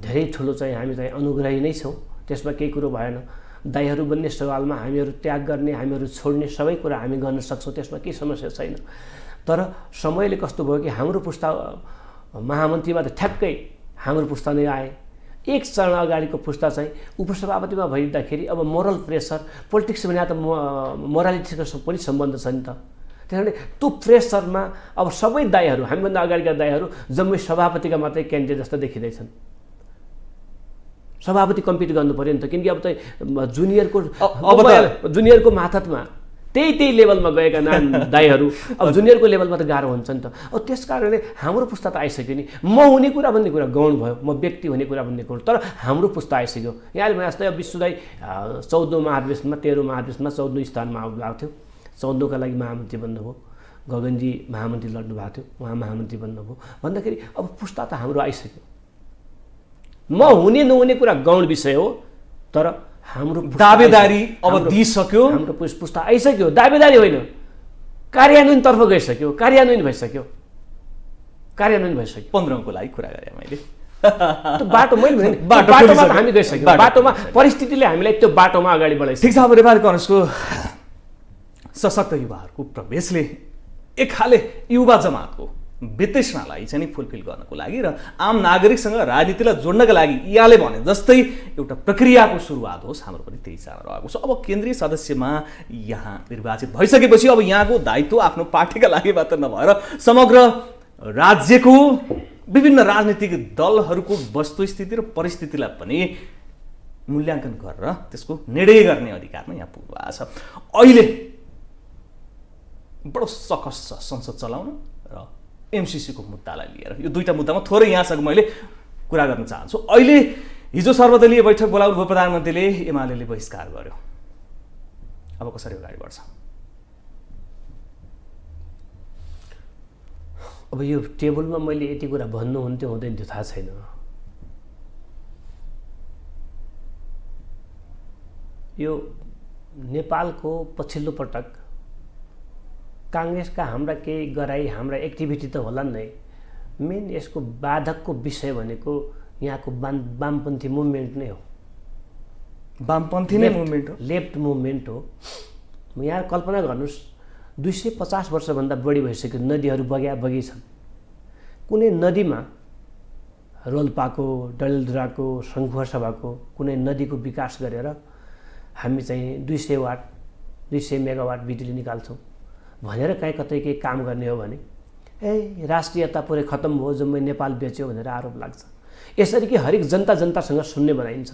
धेरै ठुलो चाहिँ हामी चाहिँ अनुग्रही नै छौँ, त्यसमा केही कुरो भएन। दाइहरू बन्ने सवालमा हामीहरू त्याग गर्ने, हामीहरू छोड्ने सबै कुरा हामी गर्न सक्छौँ, त्यसमा केही समस्या छैन। तर समयले कस्तो भयो कि हाम्रो पुस्ता महामन्त्रीमा त ठ्याक्कै हाम्रो पुस्ता नै आए। एक चरण अगाडिको पुस्ता चाहिँ उपसभापतिमा भइदिँदाखेरि अब मोरल प्रेसर, पोलिटिक्स भने त मोरालिटीको पनि सम्बन्ध छ नि त। त्यसैले त्यो प्रेसरमा अब सबै दाइहरू, हामीभन्दा अगाडिका दाइहरू जम्मै सभापतिका मात्रै क्यान्डिडेट जस्तो देखिँदैछन्। सभापति कम्पिट गर्नु पऱ्यो नि त, किनकि अब चाहिँ जुनियरको माथतमा त्यही लेभलमा गएका दाइहरू अब जुनियरको लेभलमा त गाह्रो हुन्छ नि त। अब त्यस कारणले हाम्रो पुस्ता त आइसक्यो नि। म हुने कुरा भन्ने कुरा गौण भयो, म व्यक्ति हुने कुरा भन्ने गौण, तर हाम्रो पुस्ता आइसक्यो। यहाँले भने जस्तै अब विश्व दाइ 14औं महाधिवेशनमा 13औं महाधिवेशनमा 14औं स्थानमा आउनुभएको थियो। 14औंका लागि महामन्त्री बन्नुभयो। गगनजी महामन्त्री लड्नु भएको थियो, उहाँ महामन्त्री बन्नुभयो। भन्दाखेरि अब पुस्ता त हाम्रो आइसक्यो। म हुने नहुने कुरा गौण विषय हो, तर हाम्रो दावेदारी अब दिइसक्यो। हाम्रो पुस्ता आइसक्यो। दावेदारी होइन, कार्यान्वयनतर्फ गइसक्यो, कार्यान्वयन भइसक्यो। 15औंको लागि कुरा गरेँ मैले। बाटो मैले भने बाटोमा त हामी गइसक्यौँ। बाटोमा परिस्थितिले हामीलाई त्यो बाटोमा अगाडि बढाइसक्यो। ठिक छ, अब नेपाली काङ्ग्रेसको सशक्त युवाहरूको प्रवेशले एक खाले युवा जमातको वितृष्णालाई चाहिँ फुलफिल गर्नको लागि र आम नागरिकसँग राजनीतिलाई जोड्नका लागि यहाँले भने जस्तै एउटा प्रक्रियाको सुरुवात होस्, हाम्रो पनि त्यही चाहना रहेको छ। अब केन्द्रीय सदस्यमा यहाँ निर्वाचित भइसकेपछि अब यहाँको दायित्व आफ्नो पार्टीका लागि मात्र नभएर समग्र राज्यको विभिन्न राजनीतिक दलहरूको वस्तुस्थिति र परिस्थितिलाई पनि मूल्याङ्कन गरेर त्यसको निर्णय गर्ने अधिकारमा यहाँ पुग्नुभएको छ। अहिले बडो सकस छ संसद चलाउन र एमसिसीको मुद्दालाई लिएर। यो दुईटा मुद्दामा थोरै यहाँसँग मैले कुरा गर्न चाहन्छु। अहिले हिजो सर्वदलीय बैठक बोलाउनु भयो प्रधानमन्त्रीले, एमाले बहिष्कार गर्यो। अब कसरी अगाडि बढ्छ? अब यो टेबलमा मैले यति कुरा भन्नुहुन्थ्यो हुँदैन त्यो थाहा छैन। यो नेपालको पछिल्लो पटक काङ्ग्रेसका हाम्रा केही गराई, हाम्रा एक्टिभिटी त होला नै, मेन यसको बाधकको विषय भनेको यहाँको वामपन्थी मुभमेन्ट नै हो। वामपन्थी नै मुभमेन्ट हो, लेफ्ट मुभमेन्ट हो। यहाँ कल्पना गर्नुहोस्, 250 वर्षभन्दा बढी भइसक्यो नदीहरू बगी छन्। कुनै नदीमा रोल्पाको, डडेलधुराको, सङ्खुवासभाको कुनै नदीको विकास गरेर हामी चाहिँ 200 वाट 200 मेगावाट बिजुली निकाल्छौँ भनेर कहीँ कतै केही काम गर्ने हो भने राष्ट्रियता पुरै खत्म भयो, जम्मै नेपाल बेच्यो भनेर आरोप लाग्छ। यसरी कि हरेक जनतासँग सुन्ने बनाइन्छ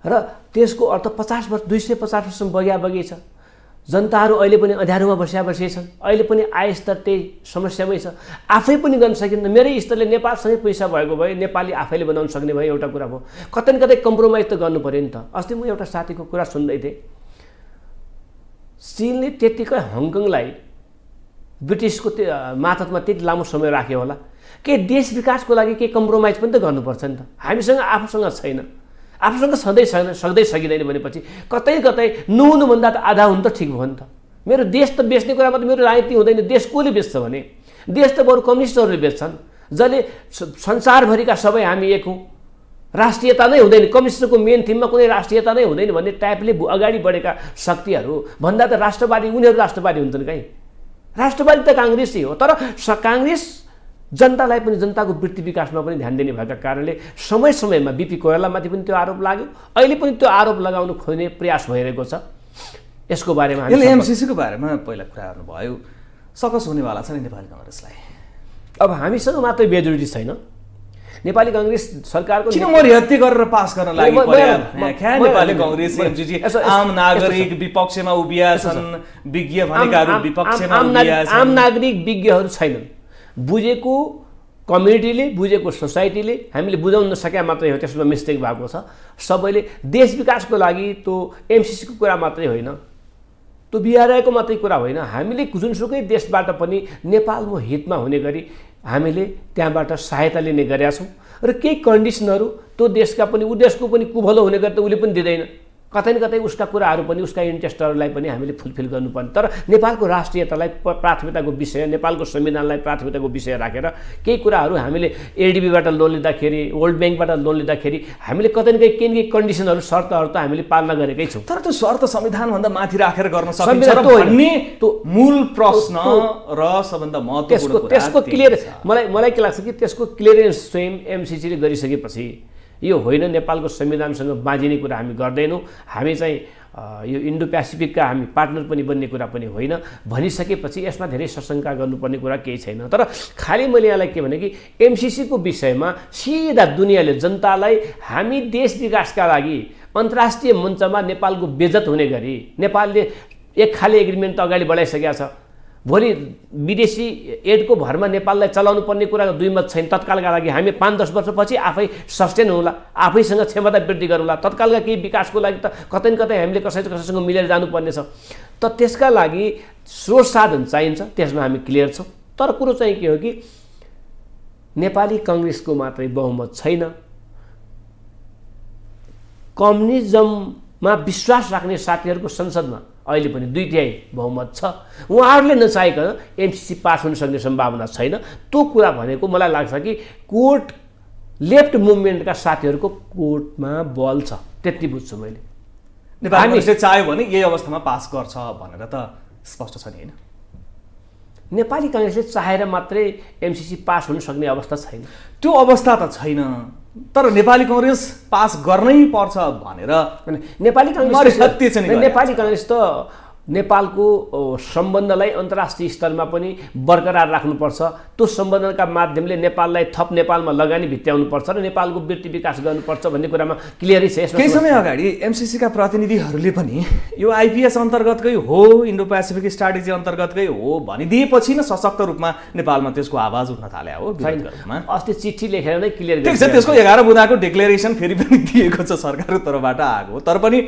र त्यसको अर्थ 50 वर्ष 250 वर्षसम्म बगी छ। जनताहरू अहिले पनि अँध्यारोमा बसिया छन्। अहिले पनि आय स्तर त्यही समस्यामै छ। आफै पनि गर्न सकिन्न। मेरै स्तरले नेपालसँगै पैसा भएको भए नेपाली आफैले बनाउन सक्ने भए एउटा कुरा भयो। कतै न कतै कम्प्रोमाइज त गर्नु पऱ्यो नि त। अस्ति म एउटा साथीको कुरा सुन्दै थिएँ, चीनले त्यतिकै हङकङलाई ब्रिटिसको मातहतमा त्यति लामो समय राख्यो होला। के देश विकासको लागि के कम्प्रोमाइज पनि त गर्नुपर्छ नि त। हामीसँग आफूसँग छैन, आफूसँग सक्दै सकिँदैन भनेपछि कतै कतै नहुनुभन्दा त आधा हुनु त ठिक भयो नि त। मेरो देश त बेच्ने कुरामा त मेरो राजनीति हुँदैन। देश कसले बेच्छ भने? देश त बरु कम्युनिस्टहरूले बेच्छन्, जसले संसारभरिका सबै हामी एक हौँ। राष्ट्रियता नै हुँदैन, कम्युनिस्टको मेन थिममा कुनै राष्ट्रियता नै हुँदैन भन्ने टाइपले अगाडि बढेका शक्तिहरू भन्दा त राष्ट्रवादी, उनीहरू राष्ट्रवादी हुन्छन् कहीँ। राष्ट्रवादी त काङ्ग्रेसै हो। तर काङ्ग्रेस जनतालाई पनि, जनताको वृत्ति विकासमा पनि ध्यान दिने भएका कारणले समय समयमा बिपी कोइरालामाथि पनि त्यो आरोप लाग्यो। अहिले पनि त्यो आरोप लगाउन खोज्ने प्रयास भइरहेको छ। यसको बारेमा एमसिसीको बारेमा पहिला कुरा गर्नुभयो, सकस हुनेवाला छ नि नेपाली काङ्ग्रेसलाई। अब हामीसँग मात्रै मेजोरिटी छैन। नेपाली कांग्रेस सरकारको किन मर्यादा गरेर पास गर्न लागि पर्यो नेपाली कांग्रेस एमसीसी आम नागरिक विपक्षमा उभिया छन् विज्ञ भनेकाहरू विपक्षमा उभिया छन् आम नागरिक विज्ञहरू छैनन् बुझेको कम्युनिटीले बुझेको सोसाइटीले हामीले बुझाउन नसके मात्रै हो त्यसमा मिस्टेक भएको छ सबैले देश विकासको लागि त्यो एमसीसी को कुरा मात्रै होइन त्यो बिआरआईको मात्रै कुरा होइन हामीले जुनसुकै देशबाट पनि नेपालको हितमा हुने गरी हामीले त्यहाँबाट सहायता लिने गरेका छौं र केही कन्डिसनहरू त्यो देशका पनि उ देशको पनि कुभलो हुने गरी त उले पनि दिदैन कतै न कतै उसका कुराहरू पनि उसका इन्ट्रेस्टहरूलाई पनि हामीले फुलफिल गर्नुपर्ने तर नेपालको राष्ट्रियतालाई प्राथमिकताको विषय नेपालको संविधानलाई प्राथमिकताको विषय राखेर केही कुराहरू हामीले एडीबीबाट लोन लिँदाखेरि वर्ल्ड बैंकबाट लोन लिँदाखेरि हामीले कतै न केही कन्डिसनहरू शर्तहरू त हामीले पालना गरेकै छौं तर त्यो शर्त संविधान भन्दा माथि राखेर गर्न सकिन्छ र भन्ने त्यो मूल प्रश्न र सबभन्दा महत्त्वपूर्ण कुरा त्यसको क्लियर मलाई के लाग्छ कि त्यसको क्लियरेन्स स्वयं एमसीसी ले गरिसकेपछि यो होइन नेपालको संविधानसँग बाँझिने कुरा हामी गर्दैनौं हामी चाहिँ यो इन्डो पेसिफिकका हामी पार्टनर पनि बन्ने कुरा पनि होइन भनिसकेपछि यसमा धेरै सशंका गर्नुपर्ने कुरा केही छैन तर खाली मैले यहाँलाई के भने कि एमसीसी को विषयमा सिधा दुनियाँले जनतालाई हामी देश विकासका लागि अन्तर्राष्ट्रिय मञ्चमा नेपालको बेइज्जत हुने गरी नेपालले एक खाले एग्रिमेन्ट त अगाडि बढाइसकेको छ भोलि विदेशी एडको भरमा नेपाललाई चलाउनु पर्ने कुरा दुई मत छैन तत्कालका लागि हामी 5-10 वर्षपछि आफै सस्टेन होला आफैसँग क्षमता वृद्धि गरौँला तत्कालका केही विकासको लागि त कतै न कतै हामीले कसैसँग मिलेर जानुपर्ने छ त त्यसका लागि स्रोत साधन चाहिन्छ त्यसमा हामी क्लियर छौं तर कुरो चाहिँ के हो कि नेपाली कांग्रेसको मात्रै बहुमत छैन कम्युनिजममा विश्वास राख्ने साथीहरुको संसदमा अहिले पनि 2/3 बहुमत छ उहाँहरुले नचाहिकन एमसीसी पास हुन सक्ने सम्भावना छैन त्यो कुरा भनेको मलाई लाग्छ कि कोर्ट लेफ्ट मुभमेन्टका साथीहरुको कोर्टमा बल छ त्यति बुझ्छु मैले नेपाली कांग्रेसले चाह्यो भने यही अवस्थामा पास गर्छ भनेर त स्पष्ट छ नि हैन नेपाली कांग्रेसले चाहेर मात्रै एमसीसी पास हुन सक्ने अवस्था छैन त्यो अवस्था त छैन तर नेपाली कांग्रेस पास गर्नै पर्छ भनेर नेपाली कांग्रेस त नेपालको सम्बन्धलाई अन्तर्राष्ट्रिय स्तरमा पनि बरकरार राख्नुपर्छ त्यो सम्बन्धका माध्यमले नेपाललाई थप नेपालमा लगानी भित्याउनुपर्छ र नेपालको वृद्धि विकास गर्नुपर्छ भन्ने कुरामा क्लियरै छ केही समय अगाडि एमसीसी का प्रतिनिधिहरूले पनि यो आईपीएस अन्तर्गतकै हो इन्डो पेसिफिक स्ट्र्याटेजी अन्तर्गतकै हो भनिदिएपछि न सशक्त रूपमा नेपालमा त्यसको आवाज उठ्न थाले हो अस्ति चिठी लेखेर नै क्लियर गरेछ त्यसको 11 बुँदाको डिक्लेरेसन फेरि पनि दिएको छ सरकारको तर्फबाट आएको तर पनि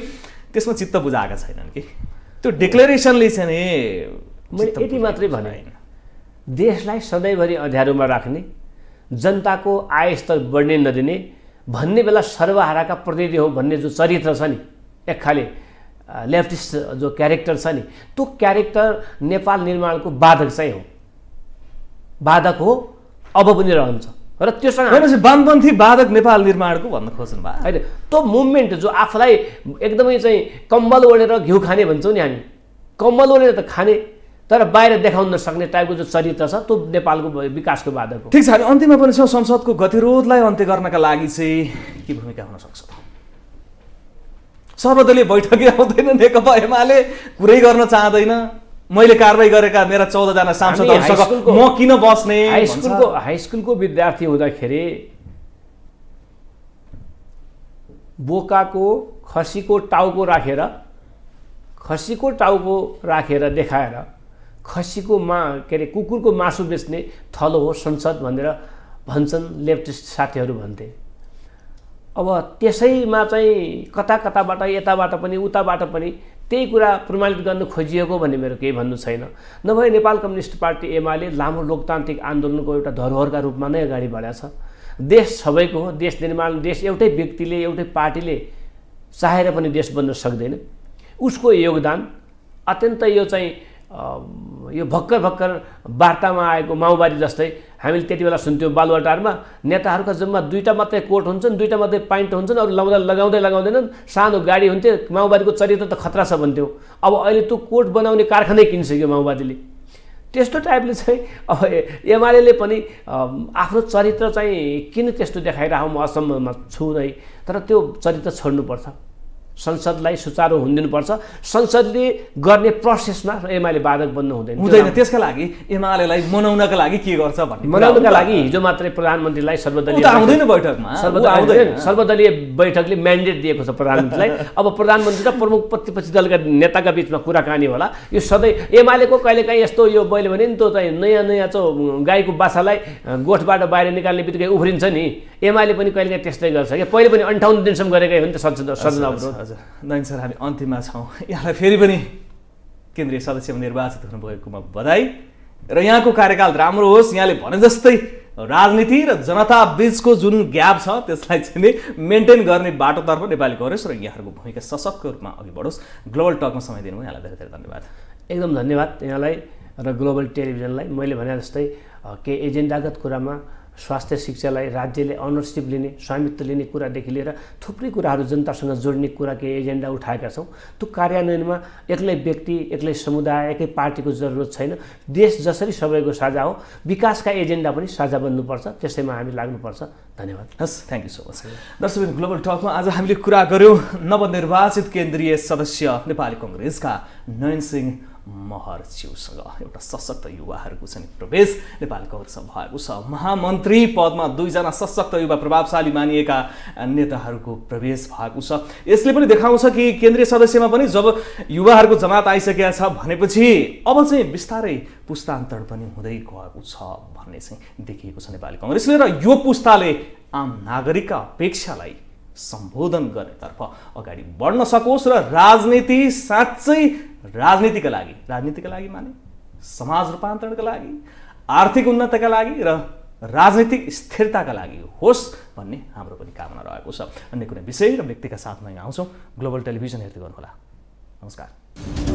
त्यसमा चित्त बुझाएका छैनन् कि त्यो डिक्लेरेसनले चाहिँ मैले यति मात्रै भने देशलाई सधैँभरि अँध्यारोमा राख्ने जनताको आय स्तर बढ्ने नदिने भन्ने बेला सर्वहाराका प्रतिनिधि हो भन्ने जो चरित्र छ नि एक खाले लेफ्टिस्ट जो क्यारेक्टर छ नि त्यो क्यारेक्टर नेपाल निर्माणको बाधक चाहिँ हो बाधक हो अब पनि रहन्छ र त्यससँग हैन वामपन्थी बाधक नेपाल निर्माणको भन्न खोज्नु भयो हैन त्यो मुभमेन्ट जो आफुलाई एकदमै चाहिँ कम्बल ओढेर घिउ खाने भन्छौं नि हामी कम्बल ओढेर त खाने तर बाहिर देखाउन नसक्ने टाइपको जो चरित्र छ त्यो नेपालको विकासको बाधक हो ठीक छ हामी अन्तिममा पनि छौं संसदको गतिरोधलाई अन्त्य गर्नका लागि चाहिँ के भूमिका हुन सक्छ त सर्वदलीय बैठकै आउँदैन नेकपा एमाले कुरै गर्न चाहदैन मैले कारबाही गरेका मेरा 14 जना सांसदहरुसँग म किन बस्ने हाई स्कुलको विद्यार्थी हुँदाखेरि बोकाको खसीको टाउको राखेर देखाएर खसीको के रे कुकुरको मासु बेच्ने थलो हो संसद भनेर भन्छन् लेफ्टिस्ट साथीहरु भन्थे अब त्यसैमा चाहिँ कताबाट यताबाट पनि उताबाट पनि त्यही कुरा प्रमाणित गर्न खोजिएको भन्ने मेरो केही भन्नु छैन नभए नेपाल कम्युनिस्ट पार्टी एमाले लामो लोकतान्त्रिक आन्दोलनको एउटा धरोहरका रूपमा नै अगाडि बढाएको छ देश सबैको हो देश निर्माण देश एउटै व्यक्तिले एउटै पार्टीले चाहेर पनि देश बन्न सक्दैन उसको योगदान अत्यन्त यो चाहिँ यो भक्कर वार्तामा आएको माओवादी जस्तै हामीले त्यति बेला सुन्थ्यौं बालुवाटारमा नेताहरूका जम्मा 2टा मात्रै कोट हुन्छन् 2टा मात्रै प्यान्ट हुन्छन् अरु लगाउँदैनन् सानो गाडी हुन्थ्यो माओवादीको चरित्र त खतरा छ भन्थ्यौ अब अहिले त्यो कोट बनाउने कारखानै किनिसक्यो माओवादीले त्यस्तो टाइपले चाहिँ अब एमालेले पनि आफ्नो चरित्र चाहिँ किन त्यस्तो देखाइराहो म असम्ममा छु नै तर त्यो चरित्र छोड्नु पर्छ संसदलाई सुचारू हुन दिनुपर्छ। संसदले गर्ने प्रोसेसमा एमाले बाधक बन्नु हुँदैन। त्यसका लागि एमालेलाई मनाउनका लागि के गर्छ भन्ने मनाउनका लागि हिजो मात्रै प्रधानमन्त्रीलाई सर्वदलीय बैठकले म्यान्डेट दिएको छ प्रधानमन्त्रीलाई। अब प्रधानमन्त्री र प्रमुख प्रतिपक्षी दलका नेताका बिचमा कुराकानी होला। यो सधैँ एमालेको कहिलेकाहीँ यस्तो यो मैले भने नि त चाहिँ नयाँ गाईको बाछालाई गोठबाट बाहिर निकाल्ने बित्तिकै उफ्रिन्छ नि, एमाले पनि कहिलेकाहीँ त्यस्तै गर्छ क्या। पहिले पनि 58 दिनसम्म गरेकै हो नि त सदन अवरोध। हजुर नयन सर, हामी अन्तिममा छौँ। यहाँलाई फेरि पनि केन्द्रीय सदस्यमा निर्वाचित हुनुभएकोमा बधाई र यहाँको कार्यकाल राम्रो होस्। यहाँले भने जस्तै राजनीति र जनता बीचको जुन ग्याप छ त्यसलाई चाहिँ नि मेन्टेन गर्ने बाटोतर्फ नेपाली कांग्रेस र यहाँहरूको भूमिका सशक्त रूपमा अघि बढोस्। ग्लोबल टकमा समय दिनुभयो, यहाँलाई धेरै धेरै धन्यवाद। एकदम धन्यवाद यहाँलाई र ग्लोबल टेलिभिजनलाई। मैले भने जस्तै केही एजेन्डागत कुरामा स्वास्थ्य शिक्षालाई राज्यले अनरसिप लिने, स्वामित्व लिने कुरादेखि लिएर थुप्रै कुराहरू जनतासँग जोड्ने कुरा केही एजेन्डा उठाएका छौँ। त्यो कार्यान्वयनमा एक्लै व्यक्ति, एक्लै समुदाय, एकै पार्टीको जरुरत छैन। देश जसरी सबैको साझा हो, विकासका एजेन्डा पनि साझा बन्नुपर्छ। त्यसैमा हामी लाग्नुपर्छ। धन्यवाद। हस्, थ्याङ्क यू सो मच। दर्शकबिन, ग्लोबल टकमा आज हामीले कुरा गऱ्यौँ नवनिर्वाचित केन्द्रीय सदस्य नेपाली कांग्रेसका नयन सिंह महर्ज्यूसँग। एउटा सशक्त युवाहरूको चाहिँ प्रवेश नेपाली कांग्रेसमा भएको छ। महामन्त्री पदमा 2 जना सशक्त युवा प्रभावशाली मानिएका नेताहरूको प्रवेश भएको छ। यसले पनि देखाउँछ कि केन्द्रीय सदस्यमा पनि जब युवाहरूको जमात आइसकेका छ भनेपछि अब चाहिँ बिस्तारै पुस्तान्तरण पनि हुँदै गएको छ भन्ने चाहिँ देखिएको छ नेपाली कांग्रेसले। र यो पुस्ताले आम नागरिकका अपेक्षालाई सम्बोधन गर्नेतर्फ अगाडि बढ्न सकोस् र राजनीति साँच्चै राजनीतिका लागि माने समाज रूपान्तरणका लागि, आर्थिक उन्नतिका लागि र राजनीतिक स्थिरताका लागि होस् भन्ने हाम्रो पनि कामना रहेको छ। अन्य कुनै विषय र व्यक्तिका साथमा यहाँ आउँछौँ। ग्लोबल टेलिभिजन हेर्दै गर्नुहोला। नमस्कार।